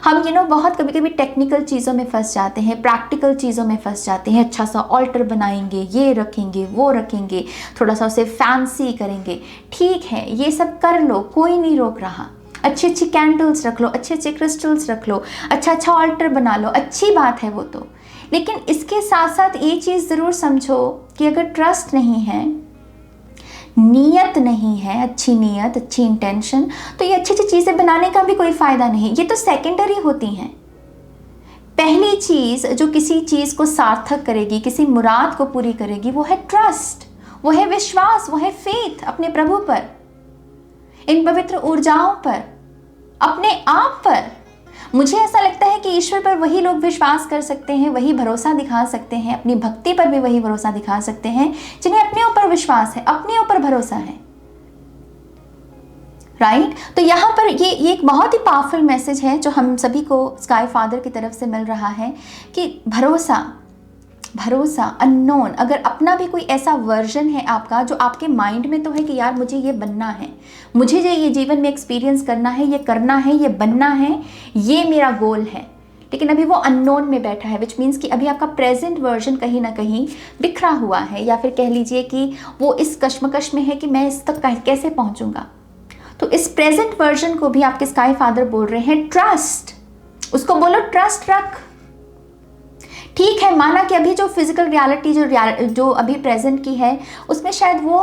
हम बहुत कभी कभी टेक्निकल चीज़ों में फंस जाते हैं, प्रैक्टिकल चीज़ों में फंस जाते हैं। अच्छा सा ऑल्टर बनाएंगे, ये रखेंगे, वो रखेंगे, थोड़ा सा उसे फैंसी करेंगे, ठीक है ये सब कर लो, कोई नहीं रोक रहा। अच्छी अच्छी कैंडल्स रख लो, अच्छे अच्छे क्रिस्टल्स रख लो, अच्छा ऑल्टर बना लो, अच्छी बात है वो तो। लेकिन इसके साथ साथ ये चीज़ ज़रूर समझो कि अगर ट्रस्ट नहीं है, नीयत नहीं है, अच्छी नीयत, अच्छी इंटेंशन, तो ये अच्छी अच्छी चीज़ें बनाने का भी कोई फ़ायदा नहीं। ये तो सेकेंडरी होती हैं। पहली चीज़ जो किसी चीज़ को सार्थक करेगी, किसी मुराद को पूरी करेगी, वो है ट्रस्ट, वो है विश्वास, वो है फेथ अपने प्रभु पर, इन पवित्र ऊर्जाओं पर, अपने आप पर। मुझे ऐसा लगता है कि ईश्वर पर वही लोग विश्वास कर सकते हैं, वही भरोसा दिखा सकते हैं, अपनी भक्ति पर भी वही भरोसा दिखा सकते हैं जिन्हें अपने ऊपर विश्वास है, अपने ऊपर भरोसा है, राइट। तो यहाँ पर ये एक बहुत ही पावरफुल मैसेज है जो हम सभी को स्काई फादर की तरफ से मिल रहा है कि भरोसा अननोन। अगर अपना भी कोई ऐसा वर्जन है आपका जो आपके माइंड में तो है कि यार मुझे ये बनना है, मुझे ये जीवन में एक्सपीरियंस करना है, ये करना है, ये बनना है, ये मेरा गोल है, लेकिन अभी वो अननोन में बैठा है, विच मीन्स कि अभी आपका प्रेजेंट वर्जन कहीं ना कहीं बिखरा हुआ है, या फिर कह लीजिए कि वो इस कश्मकश में है कि मैं इस तक कैसे पहुँचूँगा। तो इस प्रेजेंट वर्जन को भी आपके स्काई फादर बोल रहे हैं ट्रस्ट, उसको बोलो ट्रस्ट रख। ठीक है, माना कि अभी जो फिजिकल रियलिटी जो अभी प्रेजेंट की है उसमें शायद वो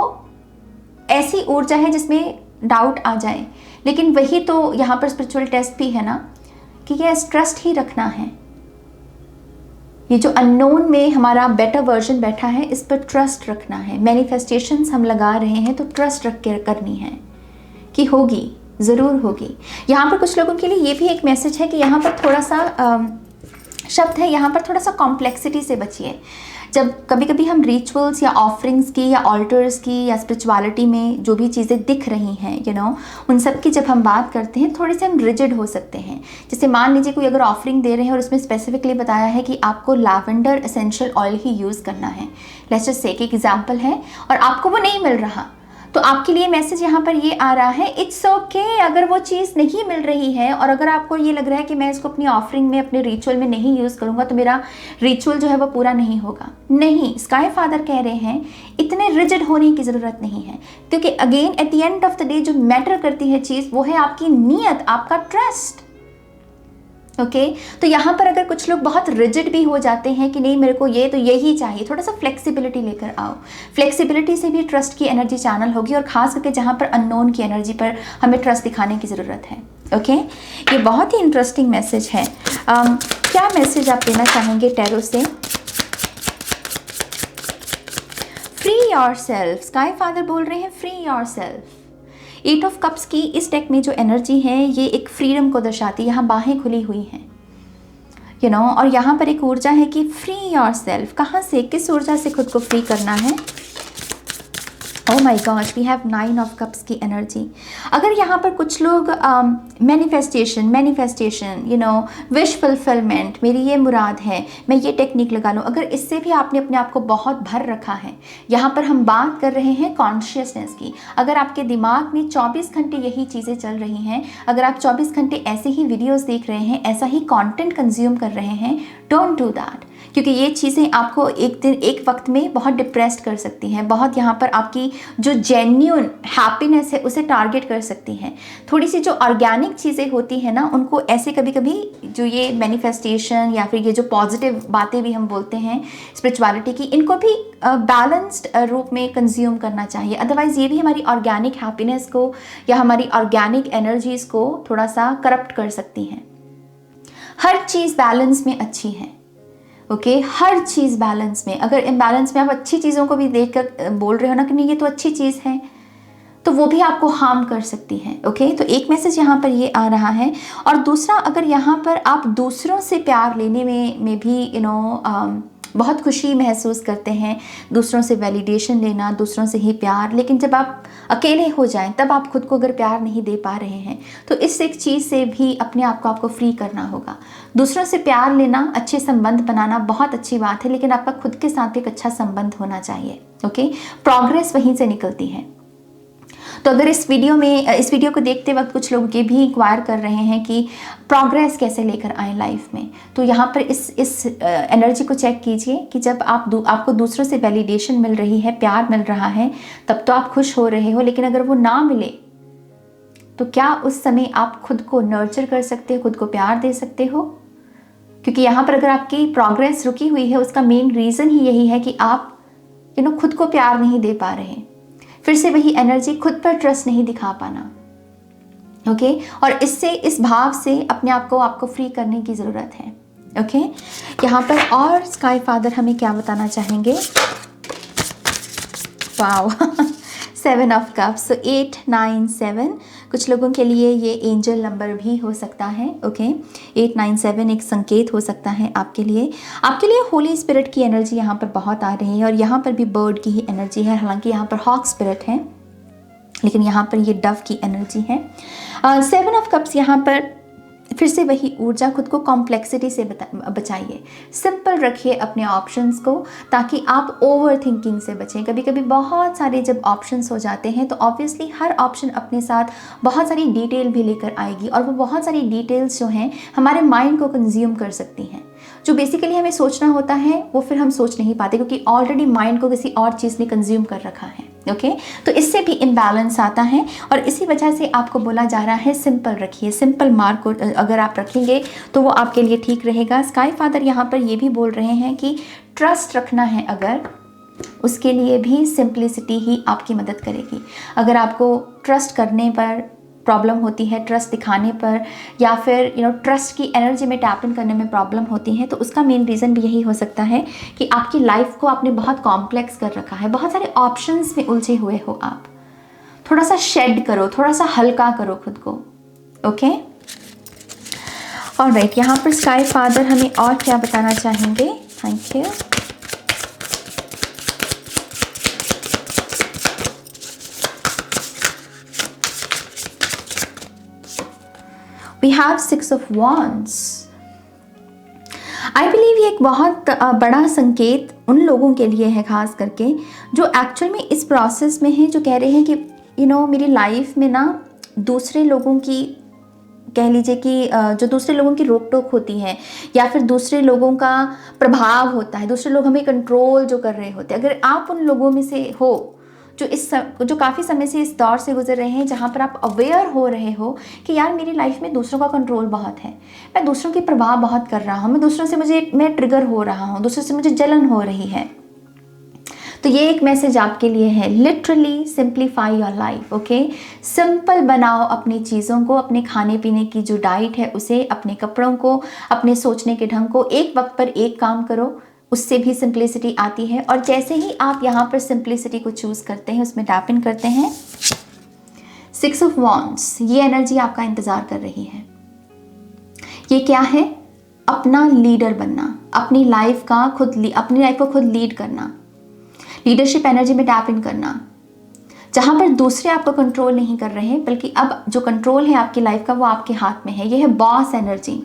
ऐसी ऊर्जा है जिसमें डाउट आ जाए, लेकिन वही तो यहाँ पर स्पिरिचुअल टेस्ट भी है ना कि ये ट्रस्ट ही रखना है। ये जो अननोन में हमारा बेटर वर्जन बैठा है, इस पर ट्रस्ट रखना है। मैनिफेस्टेशंस हम लगा रहे हैं तो ट्रस्ट रख के करनी है कि होगी, ज़रूर होगी। यहाँ पर कुछ लोगों के लिए ये भी एक मैसेज है कि यहाँ पर थोड़ा सा शब्द है यहाँ पर, थोड़ा सा कॉम्प्लेक्सिटी से बचिए। जब कभी कभी हम रिचुअल्स या ऑफरिंग्स की या ऑल्टर्स की या स्पिरिचुअलिटी में जो भी चीज़ें दिख रही हैं उन सब की जब हम बात करते हैं, थोड़े से हम रिजिड हो सकते हैं। जैसे मान लीजिए कोई अगर ऑफरिंग दे रहे हैं और उसमें स्पेसिफिकली बताया है कि आपको लैवेंडर एसेंशियल ऑयल ही यूज़ करना है, लेट्स जस्ट से एक एग्जाम्पल है, और आपको वो नहीं मिल रहा, तो आपके लिए मैसेज यहाँ पर ये आ रहा है, इट्स ओके अगर वो चीज़ नहीं मिल रही है, और अगर आपको ये लग रहा है कि मैं इसको अपनी ऑफरिंग में, अपने रिचुअल में नहीं यूज़ करूँगा तो मेरा रिचुअल जो है वो पूरा नहीं होगा। नहीं, स्काई फादर कह रहे हैं इतने रिजिड होने की ज़रूरत नहीं है, क्योंकि again at the end of the day जो मैटर करती है चीज़ वो है आपकी नीयत, आपका ट्रस्ट। ओके तो यहाँ पर अगर कुछ लोग बहुत रिजिड भी हो जाते हैं कि नहीं मेरे को ये तो यही चाहिए, थोड़ा सा फ्लेक्सिबिलिटी लेकर आओ। फ्लेक्सिबिलिटी से भी ट्रस्ट की एनर्जी चैनल होगी, और खास करके जहाँ पर अननोन की एनर्जी पर हमें ट्रस्ट दिखाने की ज़रूरत है। ओके ये बहुत ही इंटरेस्टिंग मैसेज है। क्या मैसेज आप देना चाहेंगे टैरो से? फ्री योरसेल्फ, स्काई फादर बोल रहे हैं फ्री योरसेल्फ। 8 ऑफ कप्स की इस डेक में जो एनर्जी है ये एक फ्रीडम को दर्शाती है, यहाँ बाहें खुली हुई हैं और यहाँ पर एक ऊर्जा है कि फ्री योरसेल्फ। कहाँ से, किस ऊर्जा से खुद को फ्री करना है? Oh my god, we have 9 of cups की एनर्जी। अगर यहाँ पर कुछ लोग मैनिफेस्टेशन विश फुलफिलमेंट, मेरी ये मुराद है, मैं ये टेक्निक लगा लूँ, अगर इससे भी आपने अपने आप को बहुत भर रखा है, यहाँ पर हम बात कर रहे हैं कॉन्शियसनेस की। अगर आपके दिमाग में 24 घंटे यही चीज़ें चल रही हैं, अगर आप 24 घंटे ऐसे ही वीडियोज़ देख रहे हैं, ऐसा ही कॉन्टेंट कंज्यूम कर रहे हैं, डोंट डू दैट, क्योंकि ये चीज़ें आपको एक दिन एक वक्त में बहुत डिप्रेस्ड कर सकती हैं, बहुत यहाँ पर आपकी जो जेन्युइन हैप्पीनेस है उसे टारगेट कर सकती हैं। थोड़ी सी जो ऑर्गेनिक चीज़ें होती हैं ना, उनको ऐसे कभी कभी जो ये मैनिफेस्टेशन या फिर ये जो पॉजिटिव बातें भी हम बोलते हैं स्पिरिचुअलिटी की, इनको भी बैलेंस्ड रूप में कंज्यूम करना चाहिए। अदरवाइज़ ये भी हमारी ऑर्गेनिक हैप्पीनेस को या हमारी ऑर्गेनिक एनर्जीज़ को थोड़ा सा करप्ट कर सकती हैं। हर चीज़ बैलेंस में अच्छी है। ओके हर चीज़ बैलेंस में, अगर इम्बैलेंस में आप अच्छी चीज़ों को भी देखकर बोल रहे हो ना कि नहीं ये तो अच्छी चीज़ है, तो वो भी आपको हार्म कर सकती है। ओके तो एक मैसेज यहाँ पर ये आ रहा है। और दूसरा, अगर यहाँ पर आप दूसरों से प्यार लेने में भी बहुत खुशी महसूस करते हैं, दूसरों से वैलिडेशन लेना, दूसरों से ही प्यार, लेकिन जब आप अकेले हो जाएं तब आप खुद को अगर प्यार नहीं दे पा रहे हैं, तो इस एक चीज़ से भी अपने आप को आपको फ्री करना होगा। दूसरों से प्यार लेना, अच्छे संबंध बनाना बहुत अच्छी बात है, लेकिन आपका खुद के साथ एक अच्छा संबंध होना चाहिए। ओके प्रोग्रेस वहीं से निकलती है। तो अगर इस वीडियो को देखते वक्त कुछ लोग ये भी इंक्वायर कर रहे हैं कि प्रोग्रेस कैसे लेकर आए लाइफ में, तो यहाँ पर इस एनर्जी को चेक कीजिए कि जब आपको दूसरों से वैलिडेशन मिल रही है, प्यार मिल रहा है, तब तो आप खुश हो रहे हो, लेकिन अगर वो ना मिले तो क्या उस समय आप खुद को नर्चर कर सकते हो, खुद को प्यार दे सकते हो? क्योंकि यहाँ पर अगर आपकी प्रोग्रेस रुकी हुई है, उसका मेन रीज़न ही यही है कि आप खुद को प्यार नहीं दे पा रहे। फिर से वही एनर्जी, खुद पर ट्रस्ट नहीं दिखा पाना। ओके और इस भाव से अपने आप को आपको फ्री करने की ज़रूरत है। ओके यहाँ पर और स्काई फादर हमें क्या बताना चाहेंगे? वाओ 7 ऑफ कप्स, सो 8, 9, 7 कुछ लोगों के लिए ये एंजल नंबर भी हो सकता है। ओके 8, 9, 7 एक संकेत हो सकता है आपके लिए होली स्पिरिट की एनर्जी यहाँ पर बहुत आ रही है, और यहाँ पर भी बर्ड की ही एनर्जी है। हालांकि यहाँ पर हॉक स्पिरिट है, लेकिन यहाँ पर ये डव की एनर्जी है। 7 ऑफ कप्स यहाँ पर फिर से वही ऊर्जा, खुद को कॉम्प्लेक्सिटी से बचाइए, सिंपल रखिए अपने ऑप्शंस को, ताकि आप ओवर थिंकिंग से बचें। कभी कभी बहुत सारे जब ऑप्शंस हो जाते हैं तो ऑब्वियसली हर ऑप्शन अपने साथ बहुत सारी डिटेल भी लेकर आएगी, और वो बहुत सारी डिटेल्स जो हैं हमारे माइंड को कंज्यूम कर सकती हैं। जो बेसिकली हमें सोचना होता है वो फिर हम सोच नहीं पाते, क्योंकि ऑलरेडी माइंड को किसी और चीज़ ने कंज्यूम कर रखा है। ओके तो इससे भी इम्बैलेंस आता है, और इसी वजह से आपको बोला जा रहा है सिंपल रखिए। सिंपल मार्क को अगर आप रखेंगे तो वो आपके लिए ठीक रहेगा। स्काई फादर यहाँ पर ये भी बोल रहे हैं कि ट्रस्ट रखना है, अगर उसके लिए भी सिंप्लिसिटी ही आपकी मदद करेगी। अगर आपको ट्रस्ट करने पर प्रॉब्लम होती है, ट्रस्ट दिखाने पर, या फिर ट्रस्ट की एनर्जी में टैप इन करने में प्रॉब्लम होती है, तो उसका मेन रीज़न भी यही हो सकता है कि आपकी लाइफ को आपने बहुत कॉम्प्लेक्स कर रखा है, बहुत सारे ऑप्शंस में उलझे हुए हो आप। थोड़ा सा शेड करो, थोड़ा सा हल्का करो खुद को। ओके ऑलराइट, यहाँ पर स्काई फादर हमें और क्या बताना चाहेंगे? Thank you. We have 6 of wands. I believe ये एक बहुत बड़ा संकेत उन लोगों के लिए है, खास करके जो एक्चुअल में इस प्रोसेस में है, जो कह रहे हैं कि मेरी लाइफ में ना दूसरे लोगों की, कह लीजिए कि जो दूसरे लोगों की रोक टोक होती है या फिर दूसरे लोगों का प्रभाव होता है, दूसरे लोग हमें कंट्रोल जो कर रहे होते हैं, अगर आप उन लोगों में से हो जो काफ़ी समय से इस दौर से गुजर रहे हैं, जहाँ पर आप अवेयर हो रहे हो कि यार मेरी लाइफ में दूसरों का कंट्रोल बहुत है, मैं दूसरों की प्रभाव बहुत कर रहा हूँ, मैं दूसरों से मैं ट्रिगर हो रहा हूँ, दूसरों से मुझे जलन हो रही है, तो ये एक मैसेज आपके लिए है। Literally simplify your life, okay. Simple बनाओ अपनी चीज़ों को, अपने खाने पीने की जो डाइट है उसे, अपने कपड़ों को, अपने सोचने के ढंग को, एक वक्त पर एक काम करो, उससे भी सिंप्लिसिटी आती है। और जैसे ही आप यहाँ पर सिंप्लिसिटी को चूज़ करते हैं, उसमें टैप इन करते हैं, 6 ऑफ वॉन्ड्स, ये एनर्जी आपका इंतज़ार कर रही है। ये क्या है? अपना लीडर बनना, अपनी लाइफ को खुद लीड करना, लीडरशिप एनर्जी में टैप इन करना, जहाँ पर दूसरे आपको कंट्रोल नहीं कर रहे हैं, बल्कि अब जो कंट्रोल है आपकी लाइफ का वो आपके हाथ में है। ये है बॉस एनर्जी।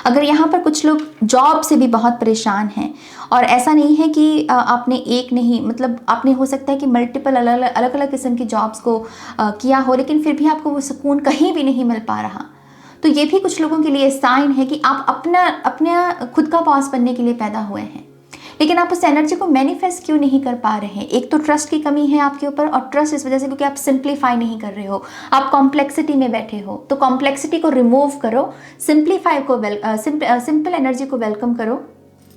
अगर यहाँ पर कुछ लोग जॉब से भी बहुत परेशान हैं, और ऐसा नहीं है कि आपने एक नहीं, मतलब आपने हो सकता है कि मल्टीपल अलग अलग किस्म की जॉब्स को किया हो, लेकिन फिर भी आपको वो सुकून कहीं भी नहीं मिल पा रहा, तो ये भी कुछ लोगों के लिए साइन है कि आप अपना खुद का बॉस बनने के लिए पैदा हुए हैं, लेकिन आप उस एनर्जी को मैनिफेस्ट क्यों नहीं कर पा रहे हैं? एक तो ट्रस्ट की कमी है आपके ऊपर, और ट्रस्ट इस वजह से क्योंकि आप सिंप्लीफाई नहीं कर रहे हो, आप कॉम्प्लेक्सिटी में बैठे हो। तो कॉम्प्लेक्सिटी को रिमूव करो, सिंप्लीफाई को सिंपल एनर्जी को वेलकम करो।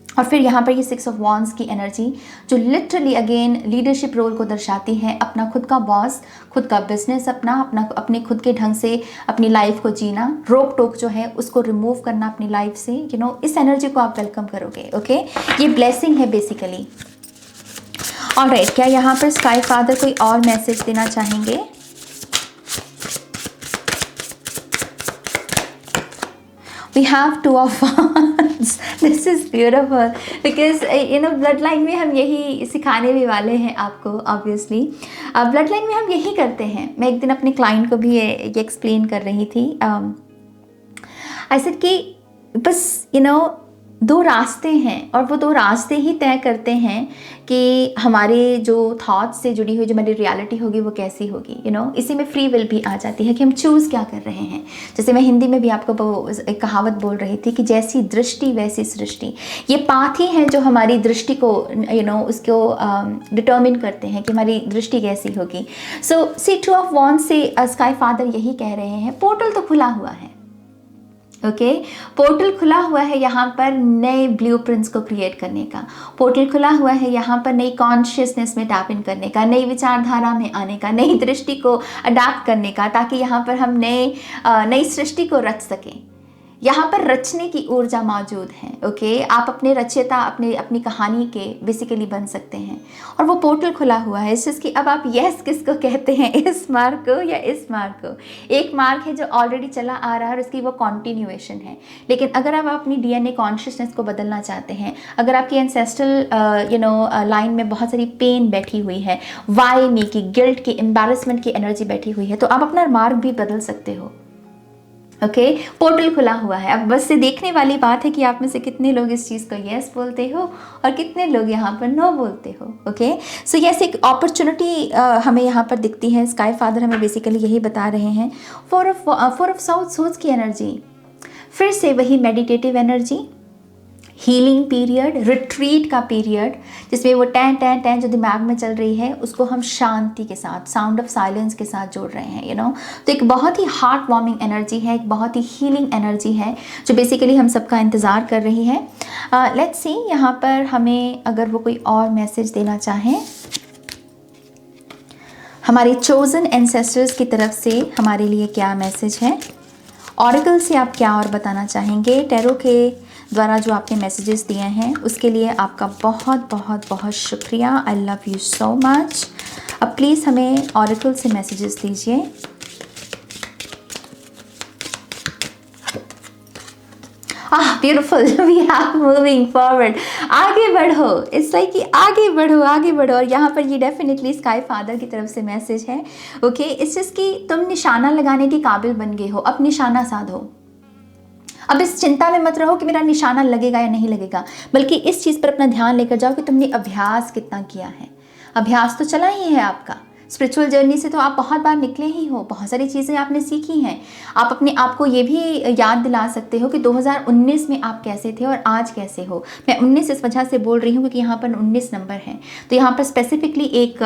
और फिर यहाँ पर ये 6 ऑफ वॉन्ड्स की एनर्जी जो लिटरली अगेन लीडरशिप रोल को दर्शाती है, अपना खुद का बॉस, खुद का बिजनेस, अपने खुद के ढंग से अपनी लाइफ को जीना, रोक टोक जो है उसको रिमूव करना अपनी लाइफ से, इस एनर्जी को आप वेलकम करोगे, ओके। ये ब्लेसिंग है बेसिकली। ऑलराइट, क्या यहाँ पर स्काई फादर कोई और मैसेज देना चाहेंगे? We have 2 of wands. This is beautiful because blood line में हम यही सिखाने भी वाले हैं आपको। ऑब्वियसली ब्लड लाइन में हम यही करते हैं। मैं एक दिन अपने क्लाइंट को भी ये एक्सप्लेन कर रही थी। ऐसे कि बस 2 रास्ते हैं, और वो 2 रास्ते ही तय करते हैं कि हमारे जो थॉट्स से जुड़ी हुई जो हमारी रियलिटी होगी वो कैसी होगी। इसी में फ्री विल भी आ जाती है कि हम चूज़ क्या कर रहे हैं। जैसे मैं हिंदी में भी आपको एक कहावत बोल रही थी कि जैसी दृष्टि वैसी सृष्टि। ये पाथ ही हैं जो हमारी दृष्टि को उसको डिटर्मिन करते हैं कि हमारी दृष्टि कैसी होगी। सो 2 ऑफ वॉन्ड्स से स्काई फादर यही कह रहे हैं, पोर्टल तो खुला हुआ है, ओके। पोर्टल खुला हुआ है यहाँ पर नए ब्लूप्रिंट्स को क्रिएट करने का, पोर्टल खुला हुआ है यहाँ पर नई कॉन्शियसनेस में टैप इन करने का, नई विचारधारा में आने का, नई दृष्टि को अडैप्ट करने का, ताकि यहाँ पर हम नई सृष्टि को रच सकें। यहाँ पर रचने की ऊर्जा मौजूद है, ओके। आप अपने रचयिता, अपनी कहानी के बेसिकली बन सकते हैं, और वो पोर्टल खुला हुआ है। इस चीज़ की अब आप यस किसको कहते हैं, इस मार्ग को या इस मार्ग को? एक मार्ग है जो ऑलरेडी चला आ रहा है और उसकी वो कॉन्टिन्यूएशन है। लेकिन अगर आप अपनी डीएनए कॉन्शियसनेस को बदलना चाहते हैं, अगर आपकी एंसेस्ट्रल लाइन में बहुत सारी पेन बैठी हुई है, वाई मी की, गिल्ट की, एम्बैरेसमेंट की एनर्जी बैठी हुई है, तो आप अपना मार्ग भी बदल सकते हो, ओके। पोर्टल खुला हुआ है। अब बस से देखने वाली बात है कि आप में से कितने लोग इस चीज़ को यस बोलते हो और कितने लोग यहाँ पर नो बोलते हो, ओके। सो यस, एक अपॉर्चुनिटी हमें यहाँ पर दिखती है। स्काई फादर हमें बेसिकली यही बता रहे हैं। 4 ऑफ सोर्ड्स की एनर्जी, फिर से वही meditative energy, healing period, retreat का पीरियड, जिसमें वो टैं टैं टैं जो दिमाग में चल रही है उसको हम शांति के साथ, साउंड ऑफ साइलेंस के साथ जोड़ रहे हैं, तो एक बहुत ही हार्ट वार्मिंग एनर्जी है, एक बहुत ही हीलिंग एनर्जी है जो बेसिकली हम सबका इंतज़ार कर रही है। लेट्स सी यहाँ पर हमें अगर वो कोई और मैसेज देना चाहें हमारे चोजन एंसेस्टर्स की तरफ से, हमारे लिए क्या मैसेज है। ऑरेकल से आप क्या और बताना चाहेंगे? टैरो के द्वारा जो आपने मैसेजेस दिए हैं उसके लिए आपका बहुत बहुत बहुत शुक्रिया। I love you so much. अब प्लीज़ हमें ऑरेकल से मैसेजेस दीजिए। Beautiful, we are moving forward, आगे बढ़ो, इट्स लाइक कि आगे बढ़ो आगे बढ़ो। और यहाँ पर ये डेफिनेटली स्काई फादर की तरफ से मैसेज है, ओके। इट्स जस्ट कि तुम निशाना लगाने के काबिल बन गए हो, अब निशाना साधो। अब इस चिंता में मत रहो कि मेरा निशाना लगेगा या नहीं लगेगा, बल्कि इस चीज़ पर अपना ध्यान लेकर जाओ कि तुमने अभ्यास कितना किया है। अभ्यास तो चला ही है आपका, स्पिरिचुअल जर्नी से तो आप बहुत बार निकले ही हो, बहुत सारी चीज़ें आपने सीखी हैं। आप अपने आप को ये भी याद दिला सकते हो कि 2019 में आप कैसे थे और आज कैसे हो। मैं 19 इस वजह से बोल रही हूँ क्योंकि यहाँ पर 19 नंबर है, तो यहाँ पर स्पेसिफिकली एक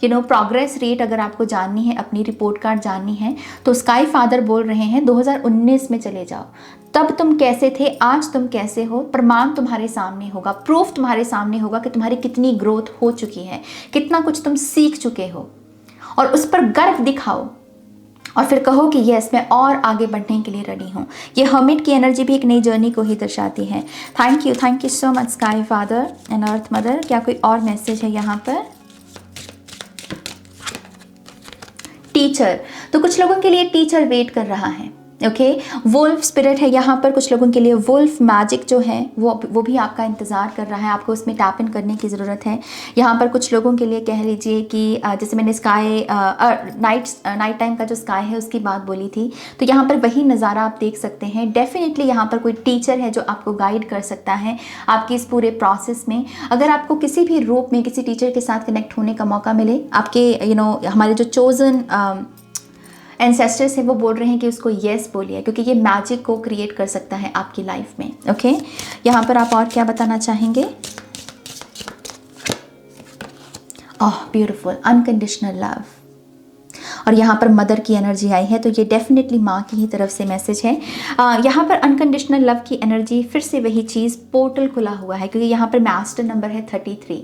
प्रोग्रेस रेट अगर आपको जाननी है, अपनी रिपोर्ट कार्ड जाननी है, तो स्काई फादर बोल रहे हैं 2019 में चले जाओ। तब तुम कैसे थे, आज तुम कैसे हो, प्रमाण तुम्हारे सामने होगा, प्रूफ तुम्हारे सामने होगा कि तुम्हारी कितनी ग्रोथ हो चुकी है, कितना कुछ तुम सीख चुके हो, और उस पर गर्व दिखाओ और फिर कहो कि यस, मैं और आगे बढ़ने के लिए रेडी हूँ। ये हर्मिट की एनर्जी भी एक नई जर्नी को ही दर्शाती है। Thank you so much sky father and earth mother. क्या कोई और मैसेज है यहाँ पर? टीचर, तो कुछ लोगों के लिए टीचर वेट कर रहा है, ओके। वुल्फ स्पिरिट है यहाँ पर कुछ लोगों के लिए। वुल्फ मैजिक जो है वो भी आपका इंतज़ार कर रहा है, आपको उसमें टैप इन करने की ज़रूरत है। यहाँ पर कुछ लोगों के लिए कह लीजिए कि जैसे मैंने स्काई नाइट टाइम का जो स्काई है उसकी बात बोली थी, तो यहाँ पर वही नज़ारा आप देख सकते हैं। डेफिनेटली यहाँ पर कोई टीचर है जो आपको गाइड कर सकता है आपकी इस पूरे प्रोसेस में। अगर आपको किसी भी रूप में किसी टीचर के साथ कनेक्ट होने का मौका मिले, आपके हमारे जो चोजन एंसेस्टर्स है वो बोल रहे हैं कि उसको येस बोलिए, क्योंकि ये मैजिक को क्रिएट कर सकता है आपकी लाइफ में, ओके। यहाँ पर आप और क्या बताना चाहेंगे? Oh beautiful, unconditional love. और यहाँ पर मदर की एनर्जी आई है, तो ये डेफिनेटली माँ की ही तरफ से मैसेज है। यहाँ पर अनकंडीशनल लव की एनर्जी, फिर से वही चीज़, पोर्टल खुला हुआ है, क्योंकि यहाँ पर मास्टर नंबर है 33।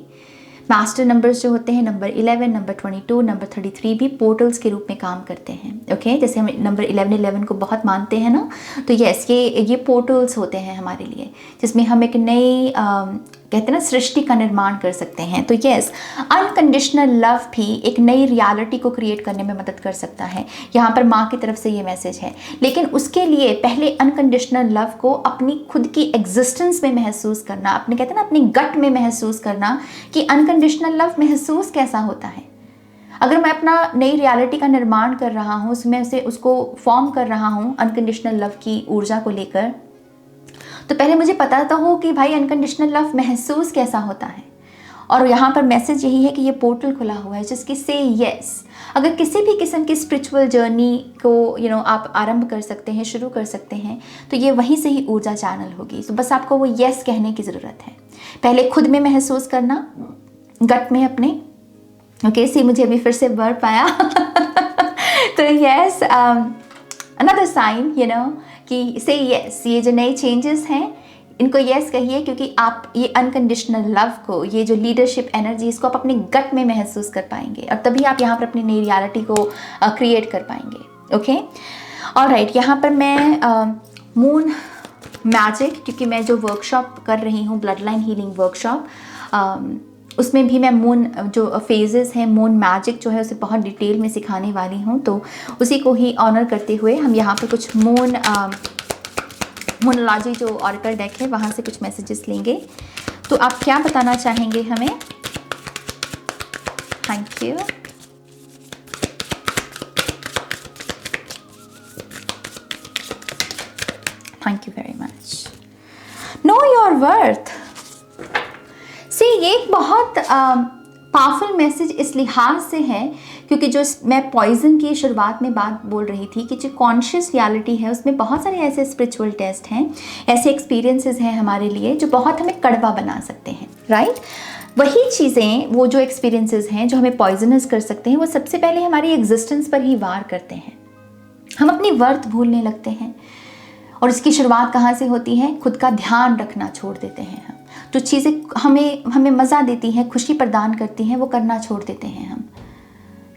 मास्टर नंबर्स जो होते हैं, नंबर 11, नंबर 22, नंबर 33 भी पोर्टल्स के रूप में काम करते हैं, ओके। जैसे हम नंबर 11 को बहुत मानते हैं ना, तो यस, ये पोर्टल्स होते हैं हमारे लिए, जिसमें हम एक नई कहते हैं ना सृष्टि का निर्माण कर सकते हैं। तो यस, अनकंडीशनल लव भी एक नई रियलिटी को क्रिएट करने में मदद कर सकता है। यहाँ पर माँ की तरफ से ये मैसेज है, लेकिन उसके लिए पहले अनकंडीशनल लव को अपनी खुद की एग्जिस्टेंस में महसूस करना, अपने कहते हैं ना अपनी गट में महसूस करना कि अनकंडीशनल लव महसूस कैसा होता है। अगर मैं अपना नई रियलिटी का निर्माण कर रहा हूँ, उसमें से उसको फॉर्म कर रहा हूँ अनकंडीशनल लव की ऊर्जा को लेकर, तो पहले मुझे पता तो हो कि भाई अनकंडीशनल लव महसूस कैसा होता है। और यहाँ पर मैसेज यही है कि ये पोर्टल खुला हुआ है जिसकी से यस। अगर किसी भी किस्म की स्पिरिचुअल जर्नी को आप आरंभ कर सकते हैं, शुरू कर सकते हैं, तो ये वहीं से ही ऊर्जा चैनल होगी। तो बस आपको वो यस कहने की ज़रूरत है। पहले खुद में महसूस करना, गट में अपने, ओके। सी मुझे अभी फिर से वर्ब आया तो यस, अनदर साइन कि से यस, ये जो नए चेंजेस हैं इनको यस कहिए, क्योंकि आप ये अनकंडीशनल लव को, ये जो लीडरशिप एनर्जी, इसको आप अपने गट में महसूस कर पाएंगे, और तभी आप यहाँ पर अपनी नई रियलिटी को क्रिएट कर पाएंगे, ओके। ऑलराइट, यहाँ पर मैं मून मैजिक, क्योंकि मैं जो वर्कशॉप कर रही हूँ, ब्लड लाइन हीलिंग वर्कशॉप, उसमें भी मैं मून जो फेजेस हैं, मून मैजिक जो है उसे बहुत डिटेल में सिखाने वाली हूँ। तो उसी को ही ऑनर करते हुए हम यहाँ पर कुछ मूनोलॉजी जो ऑरेकल डेक है वहाँ से कुछ मैसेजेस लेंगे। तो आप क्या बताना चाहेंगे हमें? Thank you. Thank you very much. Know your worth. ये एक बहुत पावरफुल मैसेज इस लिहाज से है क्योंकि जो मैं पॉइजन की शुरुआत में बात बोल रही थी कि जो कॉन्शियस रियलिटी है उसमें बहुत सारे ऐसे स्पिरिचुअल टेस्ट हैं, ऐसे एक्सपीरियंसेस हैं हमारे लिए जो बहुत हमें कड़वा बना सकते हैं, राइट। वही चीज़ें, वो जो एक्सपीरियंसेस हैं जो हमें पॉइजनस कर सकते हैं, वो सबसे पहले हमारी एग्जिस्टेंस पर ही वार करते हैं। हम अपनी वर्थ भूलने लगते हैं, और इसकी शुरुआत कहाँ से होती है? खुद का ध्यान रखना छोड़ देते हैं हम। जो चीज़ें हमें मज़ा देती हैं, खुशी प्रदान करती हैं, वो करना छोड़ देते हैं हम,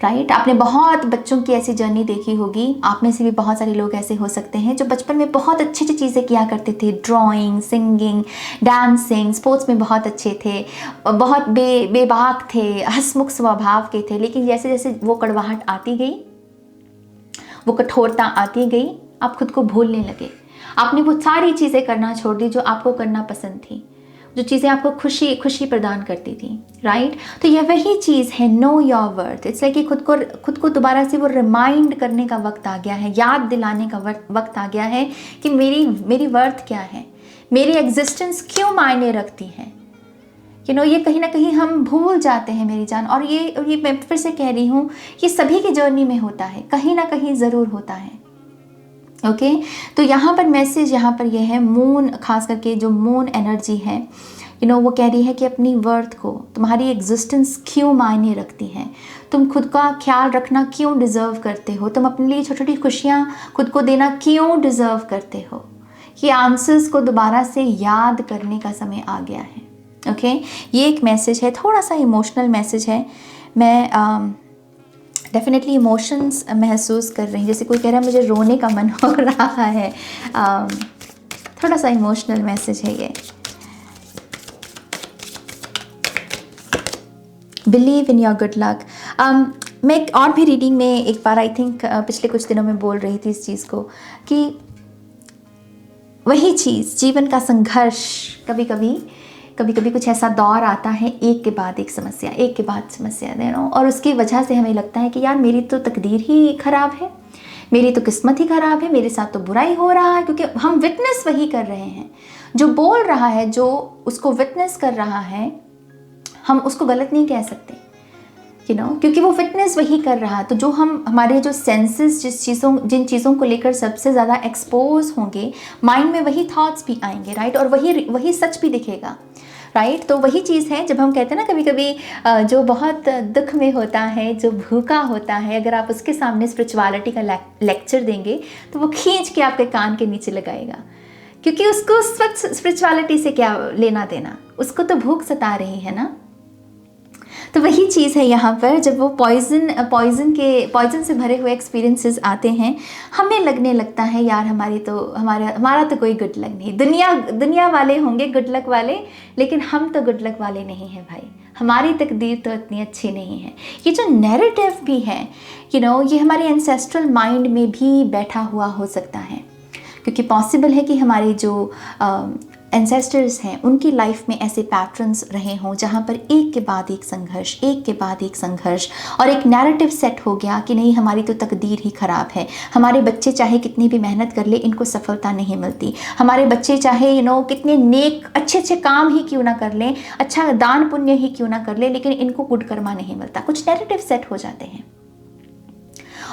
राइट। आपने बहुत बच्चों की ऐसी जर्नी देखी होगी, आप में से भी बहुत सारे लोग ऐसे हो सकते हैं जो बचपन में बहुत अच्छी अच्छी चीज़ें किया करते थे, ड्राइंग, सिंगिंग, डांसिंग, स्पोर्ट्स में बहुत अच्छे थे, बहुत बेबाक थे, हंसमुख स्वभाव के थे, लेकिन जैसे जैसे वो कड़वाहट आती गई, वो कठोरता आती गई, आप खुद को भूलने लगे। आपने वो सारी चीज़ें करना छोड़ दी जो आपको करना पसंद थी, जो चीज़ें आपको खुशी खुशी प्रदान करती थी, राइट। तो यह वही चीज़ है, know your worth. It's like कि खुद को दोबारा से वो रिमाइंड करने का वक्त आ गया है, याद दिलाने का वक्त आ गया है कि मेरी वर्थ क्या है, मेरी एग्जिस्टेंस क्यों मायने रखती है। ये कहीं ना कहीं हम भूल जाते हैं मेरी जान। और ये मैं फिर से कह रही हूँ, ये सभी की जर्नी में होता है, कहीं ना कहीं ज़रूर होता है। ओके तो यहाँ पर मैसेज यहाँ पर यह है, मून, खास करके जो मून एनर्जी है, वो कह रही है कि अपनी वर्थ को, तुम्हारी एग्जिस्टेंस क्यों मायने रखती है, तुम खुद का ख्याल रखना क्यों डिज़र्व करते हो, तुम अपने लिए छोटी छोटी खुशियाँ खुद को देना क्यों डिज़र्व करते हो। ये आंसर्स को दोबारा से याद करने का समय आ गया है। ओके ये एक मैसेज है, थोड़ा सा इमोशनल मैसेज है। मैं डेफिनेटली इमोशंस महसूस कर रही हूँ, जैसे कोई कह रहा है मुझे रोने का मन हो रहा है। थोड़ा सा इमोशनल मैसेज है ये। Believe in your good luck. मैं एक और भी रीडिंग में एक बार आई थिंक पिछले कुछ दिनों में बोल रही थी इस चीज़ को, कि वही चीज़, जीवन का संघर्ष, कभी कभी कुछ ऐसा दौर आता है, एक के बाद एक समस्या, एक के बाद समस्या और उसकी वजह से हमें लगता है कि यार मेरी तो तकदीर ही ख़राब है, मेरी तो किस्मत ही ख़राब है, मेरे साथ तो बुरा ही हो रहा है। क्योंकि हम विटनेस वही कर रहे हैं, जो बोल रहा है, जो उसको विटनेस कर रहा है, हम उसको गलत नहीं कह सकते, क्योंकि वो फिटनेस वही कर रहा है। तो जो हमारे जो सेंसेस जिन चीज़ों को लेकर सबसे ज़्यादा एक्सपोज होंगे, माइंड में वही थॉट्स भी आएंगे, राइट। और वही सच भी दिखेगा, राइट। तो वही चीज़ है, जब हम कहते हैं ना कभी कभी जो बहुत दुख में होता है, जो भूखा होता है, अगर आप उसके सामने स्पिरिचुअलिटी का लेक्चर देंगे तो वो खींच के आपके कान के नीचे लगाएगा, क्योंकि उसको उस वक्त स्पिरिचुअलिटी से क्या लेना देना, उसको तो भूख सता रही है ना। तो वही चीज़ है यहाँ पर, जब वो पॉइजन से भरे हुए एक्सपीरियंसेस आते हैं, हमें लगने लगता है यार हमारा तो कोई गुड लक नहीं, दुनिया वाले होंगे गुड लक वाले, लेकिन हम तो गुड लक वाले नहीं हैं भाई, हमारी तकदीर तो इतनी अच्छी नहीं है। ये जो नैरेटिव भी है, ये हमारे एंसेस्ट्रल माइंड में भी बैठा हुआ हो सकता है, क्योंकि पॉसिबल है कि हमारे जो एंसेस्टर्स हैं उनकी लाइफ में ऐसे पैटर्न्स रहे हों जहाँ पर एक के बाद एक संघर्ष और एक नैरेटिव सेट हो गया कि नहीं, हमारी तो तकदीर ही ख़राब है, हमारे बच्चे चाहे कितनी भी मेहनत कर ले इनको सफलता नहीं मिलती, हमारे बच्चे चाहे कितने नेक अच्छे काम ही क्यों ना कर लें, अच्छा दान पुण्य ही क्यों ना कर ले, लेकिन इनको गुड कर्मा नहीं मिलता। कुछ नैरेटिव सेट हो जाते हैं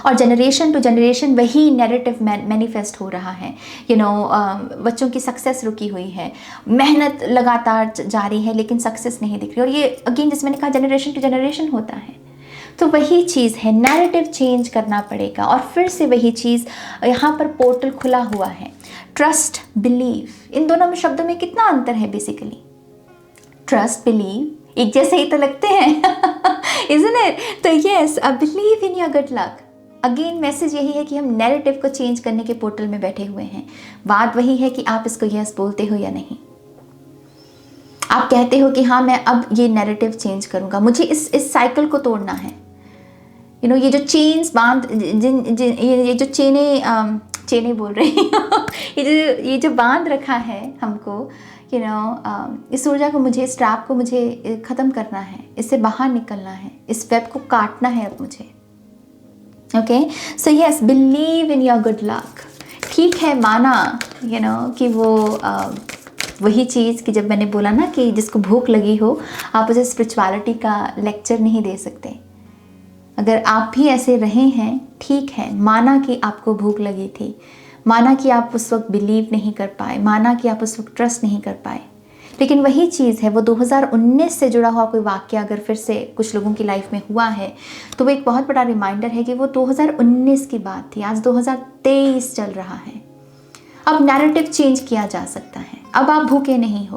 और जनरेशन टू जनरेशन वही नैरेटिव मैनिफेस्ट हो रहा है। बच्चों की सक्सेस रुकी हुई है, मेहनत लगातार जारी है, लेकिन सक्सेस नहीं दिख रही। और ये अगेन जैसे मैंने कहा, जनरेशन टू जनरेशन होता है। तो वही चीज़ है, नैरेटिव चेंज करना पड़ेगा। और फिर से वही चीज़, यहाँ पर पोर्टल खुला हुआ है। ट्रस्ट, बिलीव, इन दोनों शब्दों में कितना अंतर है बेसिकली। ट्रस्ट, बिलीव एक जैसे ही तो लगते हैं isn't it? तो yes, believe in your good luck. Again message यही है कि हम नैरेटिव को चेंज करने के पोर्टल में बैठे हुए हैं। बात वही है कि आप इसको यस बोलते हो या नहीं। आप कहते हो कि हाँ, मैं अब ये नैरेटिव चेंज करूंगा, मुझे इस साइकिल को तोड़ना है। ये जो चेन्स ये जो चेने बोल रही हूँ ये जो बांध रखा है हमको, इस ऊर्जा को मुझे, इस ट्रैप को मुझे ख़त्म करना है, इससे बाहर निकलना है, इस वेब को काटना है अब मुझे। Okay so yes, believe in your good luck. ठीक है, माना कि वो वही चीज़ कि जब मैंने बोला ना कि जिसको भूख लगी हो, आप उसे स्पिरिचुअलिटी का लेक्चर नहीं दे सकते। अगर आप भी ऐसे रहे हैं, ठीक है, माना कि आपको भूख लगी थी, माना कि आप उस वक्त बिलीव नहीं कर पाए, माना कि आप उस वक्त ट्रस्ट नहीं कर पाए, लेकिन वही चीज़ है, वो 2019 से जुड़ा हुआ कोई वाक्य अगर फिर से कुछ लोगों की लाइफ में हुआ है तो वो एक बहुत बड़ा रिमाइंडर है कि वो 2019 की बात थी, आज 2023 चल रहा है। अब नैरेटिव चेंज किया जा सकता है। अब आप भूखे नहीं हो,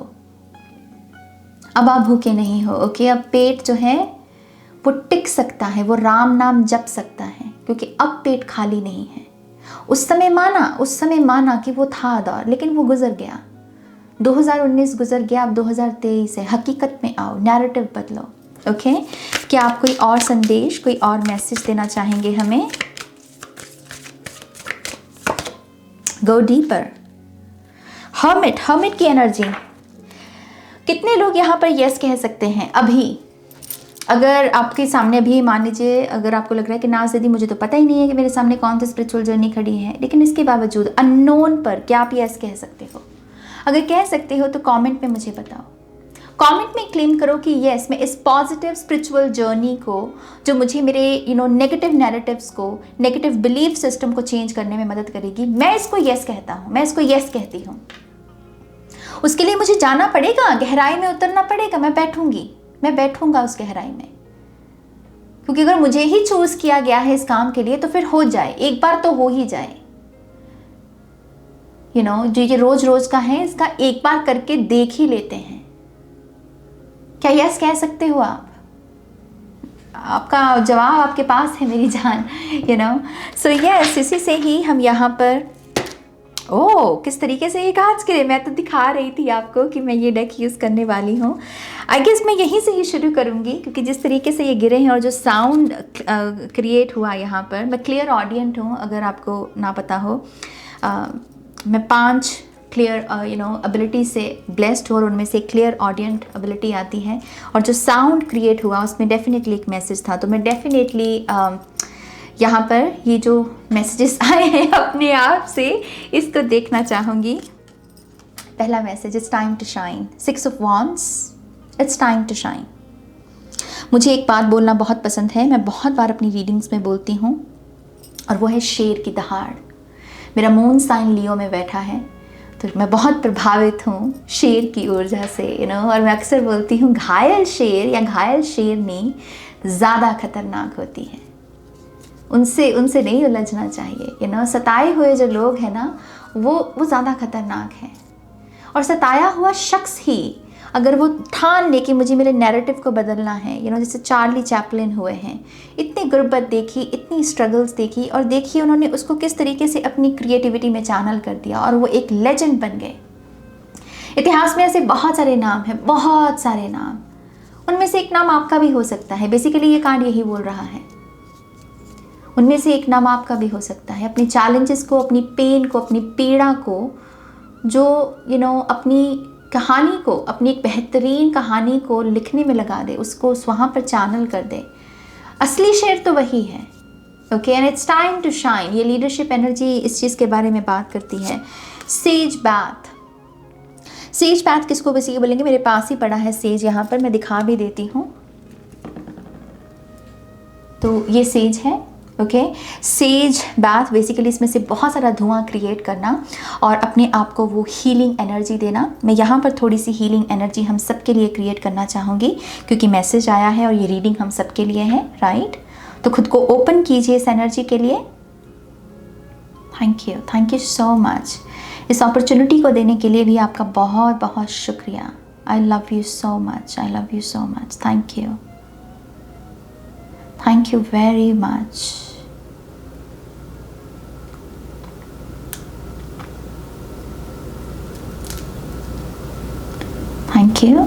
ओके। अब पेट जो है वो टिक सकता है, वो राम नाम जप सकता है, क्योंकि अब पेट खाली नहीं है। उस समय माना कि वो था दौर, लेकिन वो गुजर गया। 2019 गुजर गया, अब 2023 है। हकीकत में आओ, नैरेटिव बदलो। ओके क्या आप कोई और संदेश, कोई और मैसेज देना चाहेंगे हमें? गो डीपर, हर्मिट की एनर्जी। कितने लोग यहाँ पर यस कह सकते हैं अभी? अगर आपके सामने अभी मान लीजिए, अगर आपको लग रहा है कि नाज़ दीदी मुझे तो पता ही नहीं है कि मेरे सामने कौन सी स्पिरिचुअल जर्नी खड़ी है, लेकिन इसके बावजूद अननोन पर क्या आप यस कह सकते हो? अगर कह सकते हो तो कमेंट में मुझे बताओ। कमेंट में क्लेम करो कि यस, मैं इस पॉजिटिव स्पिरिचुअल जर्नी को, जो मुझे मेरे नेगेटिव नैरेटिव्स को, नेगेटिव बिलीफ सिस्टम को चेंज करने में मदद करेगी, मैं इसको यस कहता हूँ, मैं इसको यस कहती हूँ। उसके लिए मुझे जाना पड़ेगा, गहराई में उतरना पड़ेगा, मैं बैठूंगा उस गहराई में, क्योंकि अगर मुझे ही चूज किया गया है इस काम के लिए तो फिर हो जाए, एक बार तो हो ही जाए। जो ये रोज रोज का है, इसका एक बार करके देख ही लेते हैं। क्या यस कह सकते हो आप? आपका जवाब आपके पास है मेरी जान, सो यस, इसी से ही हम यहाँ पर किस तरीके से ये कांच गिरे, मैं तो दिखा रही थी आपको कि मैं ये डेक यूज़ करने वाली हूँ। आई गेस मैं यहीं से ही शुरू करूँगी, क्योंकि जिस तरीके से ये गिरे हैं और जो साउंड क्रिएट हुआ यहाँ पर, मैं क्लियर ऑडियंट हूँ, अगर आपको ना पता हो। मैं 5 क्लियर एबिलिटी से ब्लेस्ड हो, और उनमें से क्लियर ऑडियंट एबिलिटी आती है, और जो साउंड क्रिएट हुआ उसमें डेफिनेटली एक मैसेज था। तो मैं डेफिनेटली यहाँ पर ये जो मैसेजेस आए हैं अपने आप से, इसको देखना चाहूँगी। पहला message, it's time to shine. 6 of wands, it's time to shine. मुझे एक बात बोलना बहुत पसंद है, मैं बहुत बार अपनी रीडिंग्स में बोलती हूँ, और वो है शेर की दहाड़। मेरा मून साइन लियो में बैठा है, तो मैं बहुत प्रभावित हूँ शेर की ऊर्जा से, और मैं अक्सर बोलती हूँ घायल शेर या घायल शेरनी ज़्यादा खतरनाक होती है। उनसे नहीं उलझना चाहिए। सताए हुए जो लोग हैं ना, वो ज़्यादा खतरनाक है। और सताया हुआ शख्स ही अगर वो ठान ले कि मुझे मेरे नैरेटिव को बदलना है, जैसे चार्ली चैपलिन हुए हैं, इतनी गुर्बत देखी, इतनी स्ट्रगल्स देखी, और देखिए उन्होंने उसको किस तरीके से अपनी क्रिएटिविटी में चैनल कर दिया, और वो एक लेजेंड बन गए। इतिहास में ऐसे बहुत सारे नाम हैं, बहुत सारे नाम। उनमें से एक नाम आपका भी हो सकता है। बेसिकली ये कार्ड यही बोल रहा है, उनमें से एक नाम आपका भी हो सकता है। अपनी चैलेंजेस को, अपनी पेन को, अपनी पीड़ा को, जो अपनी कहानी को, अपनी एक बेहतरीन कहानी को लिखने में लगा दे, उसको वहाँ पर चैनल कर दे। असली शेर तो वही है। Okay, and it's time to shine. ये लीडरशिप एनर्जी इस चीज़ के बारे में बात करती है। Sage bath. सेज बाथ किसको बेसिकली बोलेंगे? मेरे पास ही पड़ा है सेज, यहाँ पर मैं दिखा भी देती हूँ। तो ये सेज है। ओके, सेज बाथ बेसिकली इसमें से बहुत सारा धुआं क्रिएट करना और अपने आप को वो हीलिंग एनर्जी देना। मैं यहाँ पर थोड़ी सी हीलिंग एनर्जी हम सब के लिए क्रिएट करना चाहूँगी, क्योंकि मैसेज आया है और ये रीडिंग हम सब के लिए है, राइट? तो खुद को ओपन कीजिए इस एनर्जी के लिए। Thank you so much. इस अपॉर्चुनिटी को देने के लिए भी आपका बहुत बहुत शुक्रिया। I love you so much, I love you so much. Thank you very much. Thank you.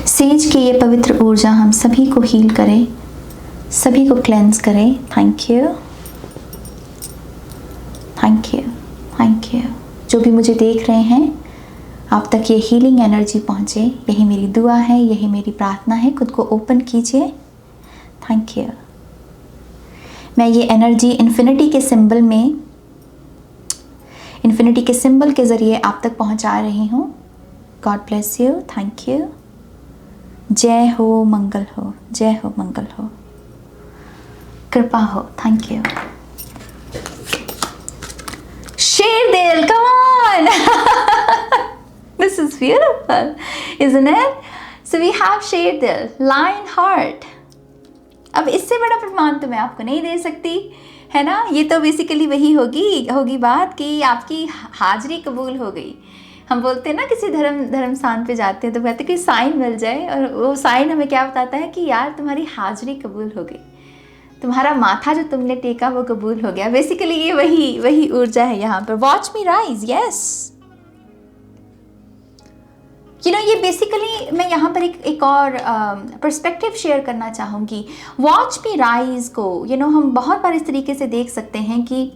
Says की ये पवित्र ऊर्जा हम सभी को हील करे, सभी को क्लेंस करे। Thank you. जो भी मुझे देख रहे हैं, आप तक ये हीलिंग एनर्जी पहुँचे, यही मेरी दुआ है, यही मेरी प्रार्थना है। खुद को ओपन कीजिए। Thank you. मैं ये एनर्जी इन्फिनिटी के सिंबल के ज़रिए आप तक पहुँचा रही हूँ। God bless you. Thank you. जय हो, मंगल हो, जय हो, मंगल हो, कृपा हो। Thank you. शेर दिल, come on. This is beautiful, isn't it? So we have शेर दिल, lion heart. अब इससे बड़ा प्रमाण तो मैं आपको नहीं दे सकती, है ना? ये तो बेसिकली वही होगी बात कि आपकी हाजिरी कबूल हो गई। हम बोलते हैं ना, किसी धर्म स्थान पे जाते हैं तो कहते हैं कि साइन मिल जाए, और वो साइन हमें क्या बताता है कि यार तुम्हारी हाजिरी कबूल हो गई, तुम्हारा माथा जो तुमने टेका वो कबूल हो गया। बेसिकली ये वही ऊर्जा है यहाँ पर। वॉच मी राइज, यस। ये बेसिकली मैं यहाँ पर एक और पर्सपेक्टिव शेयर करना चाहूँगी। वॉच मी राइज को हम बहुत बार इस तरीके से देख सकते हैं कि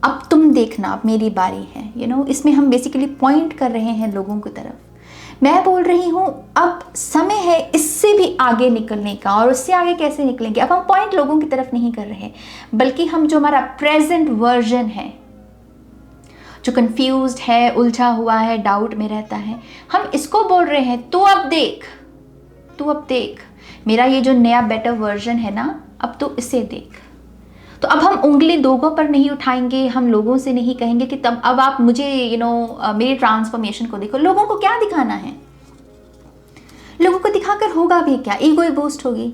अब तुम देखना, अब मेरी बारी है। इसमें हम बेसिकली पॉइंट कर रहे हैं लोगों की तरफ। मैं बोल रही हूँ अब समय है इससे भी आगे निकलने का, और उससे आगे कैसे निकलेंगे? अब हम पॉइंट लोगों की तरफ नहीं कर रहे, बल्कि हम जो हमारा प्रेजेंट वर्जन है, जो कंफ्यूज्ड है, उलझा हुआ है, डाउट में रहता है, हम इसको बोल रहे हैं तू अब देख, तू अब देख, मेरा ये जो नया बेटर वर्जन है ना, अब तो इसे देख। तो अब हम उंगली लोगों पर नहीं उठाएंगे, हम लोगों से नहीं कहेंगे कि तब अब आप मुझे मेरी ट्रांसफॉर्मेशन को देखो। लोगों को क्या दिखाना है? लोगों को दिखाकर होगा भी क्या? ईगो ही बूस्ट होगी।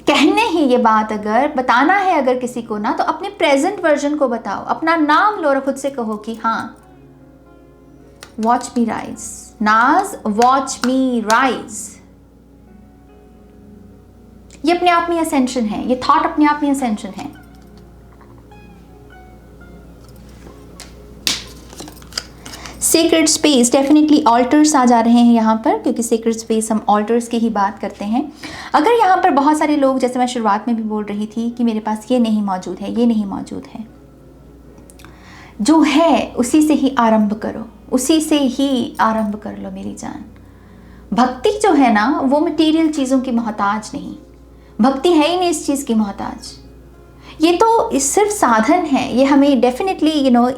कहने ही ये बात अगर बताना है अगर किसी को ना, तो अपने प्रेजेंट वर्जन को बताओ, अपना नाम लो और खुद से कहो कि हाँ, वॉच मी राइज, नाज वॉच मी राइज। ये अपने आप में असेंशन है, ये थॉट अपने आप में असेंशन है। सीक्रेट स्पेस, डेफिनेटली ऑल्टर्स आ जा रहे हैं यहाँ पर, क्योंकि सीक्रेट स्पेस हम ऑल्टर्स की ही बात करते हैं। अगर यहाँ पर बहुत सारे लोग, जैसे मैं शुरुआत में भी बोल रही थी कि मेरे पास ये नहीं मौजूद है, ये नहीं मौजूद है, जो है उसी से ही आरंभ करो, उसी से ही आरंभ कर लो मेरी जान। भक्ति जो है ना, वो मटेरियल चीज़ों की मोहताज नहीं, भक्ति है ही नहीं इस चीज़ की मोहताज। ये तो सिर्फ साधन है, ये हमें डेफिनेटली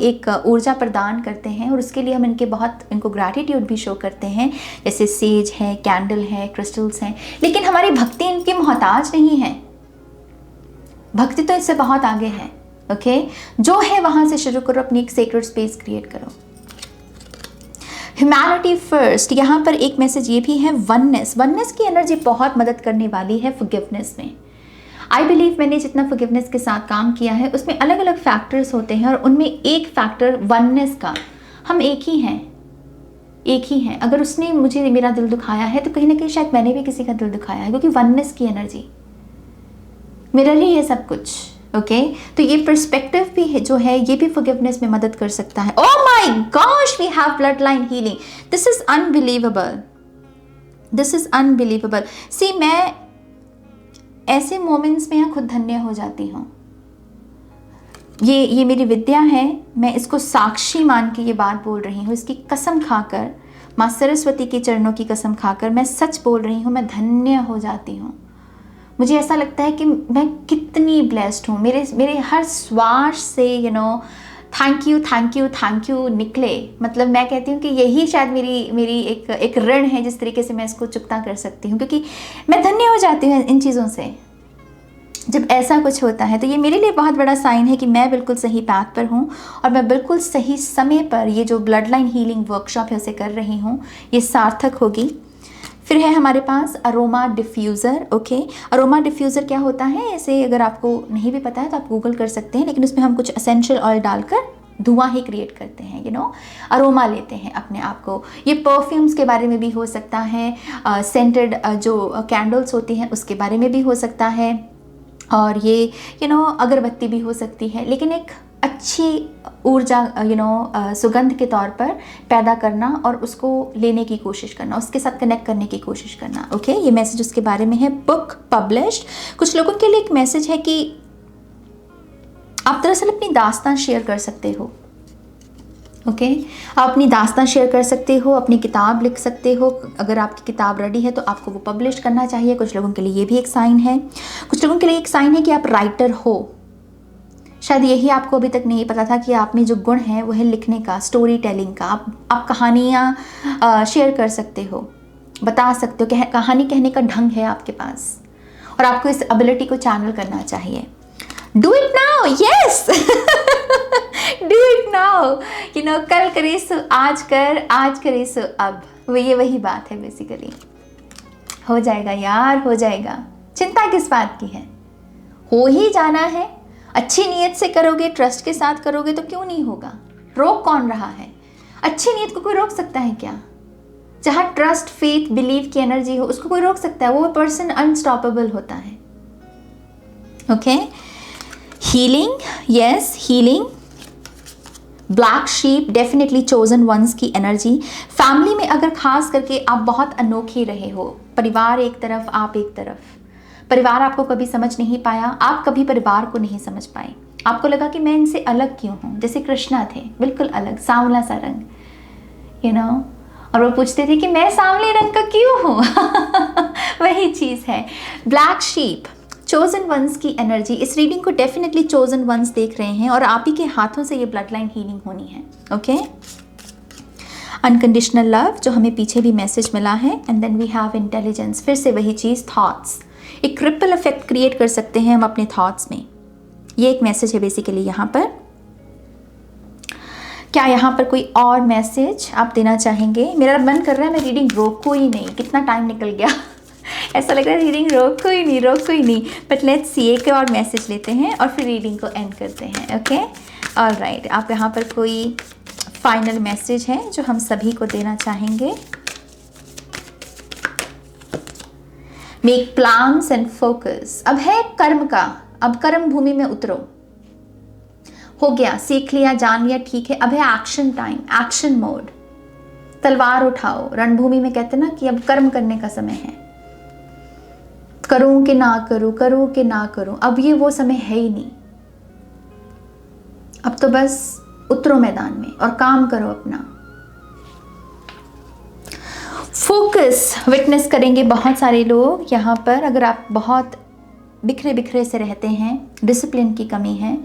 एक ऊर्जा प्रदान करते हैं, और उसके लिए हम इनको ग्रैटिट्यूड भी शो करते हैं, जैसे सेज है, कैंडल है, क्रिस्टल्स हैं, लेकिन हमारी भक्ति इनकी मोहताज नहीं है। भक्ति तो इससे बहुत आगे है। ओके, जो है वहां से शुरू करो, अपनी एक सेक्रेट स्पेस क्रिएट करो। ह्यूमैनिटी फर्स्ट, यहाँ पर एक मैसेज ये भी है, वननेस की एनर्जी बहुत मदद करने वाली है फॉरगिवनेस में। आई बिलीव मैंने जितना फॉरगिवनेस के साथ काम किया है, उसमें अलग अलग फैक्टर्स होते हैं, और उनमें एक फैक्टर वननेस का, हम एक ही हैं, एक ही हैं। अगर उसने मुझे मेरा दिल दुखाया है, तो कहीं ना कहीं शायद मैंने भी किसी का दिल दुखाया है, क्योंकि वननेस की एनर्जी मेरा ही है सब कुछ। ओके, तो ये पर्सपेक्टिव भी है, जो है ये भी फॉरगिवनेस में मदद कर सकता है। Oh my gosh, we have blood line healing, this is unbelievable, this is unbelievable. See, मैं ऐसे मोमेंट्स में खुद धन्य हो जाती हूँ। ये मेरी विद्या है, मैं इसको साक्षी मान के ये बात बोल रही हूँ, इसकी कसम खाकर, माँ सरस्वती के चरणों की कसम खाकर मैं सच बोल रही हूँ, मैं धन्य हो जाती हूँ। मुझे ऐसा लगता है कि मैं कितनी ब्लेस्ड हूँ, मेरे हर श्वास से thank you thank you thank you निकले। मतलब मैं कहती हूँ कि यही शायद मेरी एक ऋण है, जिस तरीके से मैं इसको चुकता कर सकती हूँ, क्योंकि मैं धन्य हो जाती हूँ इन चीज़ों से जब ऐसा कुछ होता है। तो ये मेरे लिए बहुत बड़ा साइन है कि मैं बिल्कुल सही पाथ पर हूँ, और मैं बिल्कुल सही समय पर ये जो ब्लड लाइन हीलिंग वर्कशॉप है उसे कर रही हूँ, ये सार्थक होगी। फिर है हमारे पास aroma diffuser. Okay, aroma diffuser क्या होता है? ऐसे अगर आपको नहीं भी पता है तो आप गूगल कर सकते हैं, लेकिन उसमें हम कुछ एसेंशियल ऑयल डालकर धुआं ही क्रिएट करते हैं, अरोमा लेते हैं अपने आप को। ये परफ्यूम्स के बारे में भी हो सकता है, सेंटेड जो कैंडल्स होती हैं उसके बारे में भी हो सकता है, और ये अगरबत्ती भी हो सकती है, लेकिन एक अच्छी ऊर्जा सुगंध के तौर पर पैदा करना और उसको लेने की कोशिश करना, उसके साथ कनेक्ट करने की कोशिश करना। ओके, ये मैसेज उसके बारे में है। बुक पब्लिश्ड, कुछ लोगों के लिए एक मैसेज है कि आप दरअसल अपनी दास्तान शेयर कर सकते हो। ओके, आप अपनी दास्तान शेयर कर सकते हो, अपनी किताब लिख सकते हो। अगर आपकी किताब रेडी है तो आपको वो पब्लिश करना चाहिए। कुछ लोगों के लिए ये भी एक साइन है। कुछ लोगों के लिए एक साइन है कि आप राइटर हो। शायद यही आपको अभी तक नहीं पता था कि आप में जो गुण है वो है लिखने का, स्टोरी टेलिंग का। आप कहानियाँ शेयर कर सकते हो, बता सकते हो, कहानी कहने का ढंग है आपके पास, और आपको इस एबिलिटी को चैनल करना चाहिए। Do it now, yes, do it now. कल करे सो आज कर, आज करे सो अब, ये वही बात है बेसिकली। हो जाएगा यार, हो जाएगा, चिंता किस बात की है, हो ही जाना है। अच्छी नीयत से करोगे, ट्रस्ट के साथ करोगे तो क्यों नहीं होगा। रोक कौन रहा है? अच्छी नीयत को कोई रोक सकता है क्या? जहाँ ट्रस्ट, फेथ, बिलीव की एनर्जी हो, उसको कोई रोक सकता है? वो पर्सन अनस्टॉपेबल होता है। Okay, healing, yes, healing. Black sheep, definitely chosen ones की एनर्जी। फैमिली में अगर खास करके आप बहुत अनोखे रहे हो, परिवार एक तरफ, आप एक तरफ, परिवार आपको कभी समझ नहीं पाया, आप कभी परिवार को नहीं समझ पाए। आपको लगा कि मैं इनसे अलग क्यों हूँ। जैसे कृष्णा थे, बिल्कुल अलग, सांवला सा रंग, यू नो, और वो पूछते थे कि मैं सांवले रंग का क्यों हूँ। वही चीज़ है। ब्लैक शीप, चोजन वंस की एनर्जी। इस रीडिंग को डेफिनेटली चोजन वंस देख रहे हैं और आप ही के हाथों से ये ब्लड लाइन हीलिंग होनी है। ओके, अनकंडीशनल लव, जो हमें पीछे भी मैसेज मिला है, and then we have intelligence. फिर से वही चीज़, थॉट्स, एक ट्रिपल इफेक्ट क्रिएट कर सकते हैं हम अपने थॉट्स में। ये एक मैसेज है बेसिकली यहाँ पर। क्या यहाँ पर कोई और मैसेज आप देना चाहेंगे? मेरा मन कर रहा है मैं रीडिंग रोको ही नहीं, कितना टाइम निकल गया। ऐसा लग रहा है रीडिंग रोको ही नहीं, बट लेट्स सी, एक और मैसेज लेते हैं और फिर रीडिंग को एंड करते हैं। ओके, ऑलराइट, आप यहाँ पर कोई फाइनल मैसेज है जो हम सभी को देना चाहेंगे? Make plans and focus. अब है कर्म का, अब कर्म भूमि में उतरो। हो गया, सीख लिया, जान लिया, ठीक है, अब है एक्शन टाइम, एक्शन मोड। तलवार उठाओ, रणभूमि में कहते ना कि अब कर्म करने का समय है। करूं कि ना करूं, करूं कि ना करूं, अब ये वो समय है ही नहीं। अब तो बस उतरो मैदान में और काम करो अपना। फोकस विटनेस करेंगे बहुत सारे लोग यहाँ पर। अगर आप बहुत बिखरे बिखरे से रहते हैं, डिसिप्लिन की कमी है,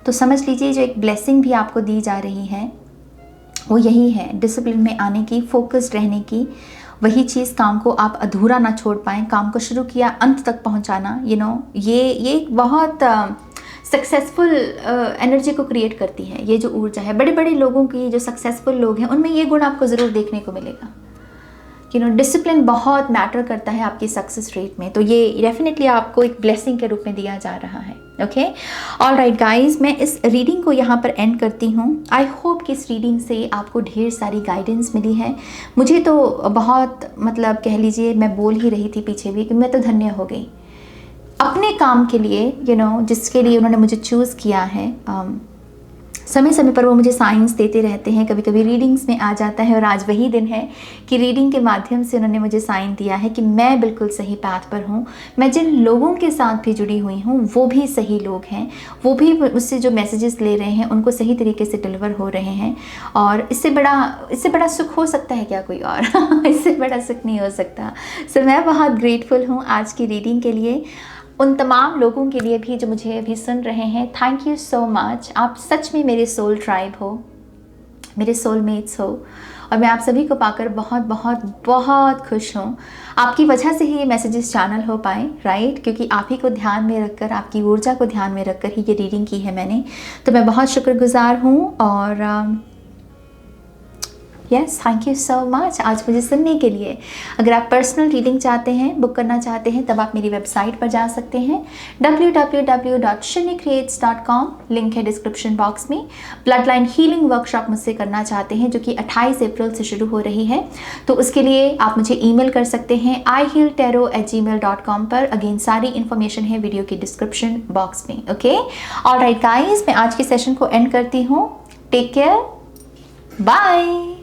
तो समझ लीजिए जो एक ब्लेसिंग भी आपको दी जा रही है वो यही है, डिसिप्लिन में आने की, फोकस्ड रहने की। वही चीज़, काम को आप अधूरा ना छोड़ पाएँ, काम को शुरू किया अंत तक पहुँचाना, यू नो, ये एक बहुत सक्सेसफुल एनर्जी को क्रिएट करती है। ये जो ऊर्जा है, बड़े बड़े लोगों की, जो सक्सेसफुल लोग हैं, उनमें ये गुण आपको ज़रूर देखने को मिलेगा। यू नो, डिसिप्लिन बहुत मैटर करता है आपकी सक्सेस रेट में, तो ये डेफिनेटली आपको एक ब्लेसिंग के रूप में दिया जा रहा है। ओके, ऑलराइट गाइज, मैं इस रीडिंग को यहाँ पर एंड करती हूँ। आई होप कि इस रीडिंग से आपको ढेर सारी गाइडेंस मिली है। मुझे तो बहुत, मतलब कह लीजिए, मैं बोल ही रही थी पीछे भी कि मैं तो धन्य हो गई अपने काम के लिए, यू नो, जिसके लिए उन्होंने मुझे चूज़ किया है। समय समय पर वो मुझे साइंस देते रहते हैं, कभी कभी रीडिंग्स में आ जाता है, और आज वही दिन है कि रीडिंग के माध्यम से उन्होंने मुझे साइन दिया है कि मैं बिल्कुल सही पाथ पर हूँ। मैं जिन लोगों के साथ भी जुड़ी हुई हूँ वो भी सही लोग हैं, वो भी मुझसे जो मैसेजेस ले रहे हैं उनको सही तरीके से डिलीवर हो रहे हैं। और इससे बड़ा सुख हो सकता है क्या कोई और? इससे बड़ा सुख नहीं हो सकता। सो मैं बहुत ग्रेटफुल हूँ आज की रीडिंग के लिए। उन तमाम लोगों के लिए भी जो मुझे अभी सुन रहे हैं, थैंक यू सो मच। आप सच में मेरे सोल ट्राइब हो, मेरे सोलमेट्स हो, और मैं आप सभी को पाकर बहुत बहुत बहुत खुश हूँ। आपकी वजह से ही ये मैसेजेस चैनल हो पाए, राइट? क्योंकि आप ही को ध्यान में रखकर, आपकी ऊर्जा को ध्यान में रखकर ही ये रीडिंग की है मैंने। तो मैं बहुत शुक्रगुजार हूँ। और yes, thank you so much आज मुझे सुनने के लिए। अगर आप पर्सनल रीडिंग चाहते हैं, बुक करना चाहते हैं, तब आप मेरी वेबसाइट पर जा सकते हैं www.shinycreates.com, लिंक है डिस्क्रिप्शन बॉक्स में। ब्लड लाइन हीलिंग वर्कशॉप मुझसे करना चाहते हैं जो कि 28 अप्रैल से शुरू हो रही है, तो उसके लिए आप मुझे ईमेल कर सकते हैं ihealtarot@gmail.com पर। अगेन सारी इन्फॉर्मेशन है वीडियो की डिस्क्रिप्शन बॉक्स में। ओके, ऑलराइट गाइज, मैं आज के सेशन को एंड करती हूँ। Take care, bye.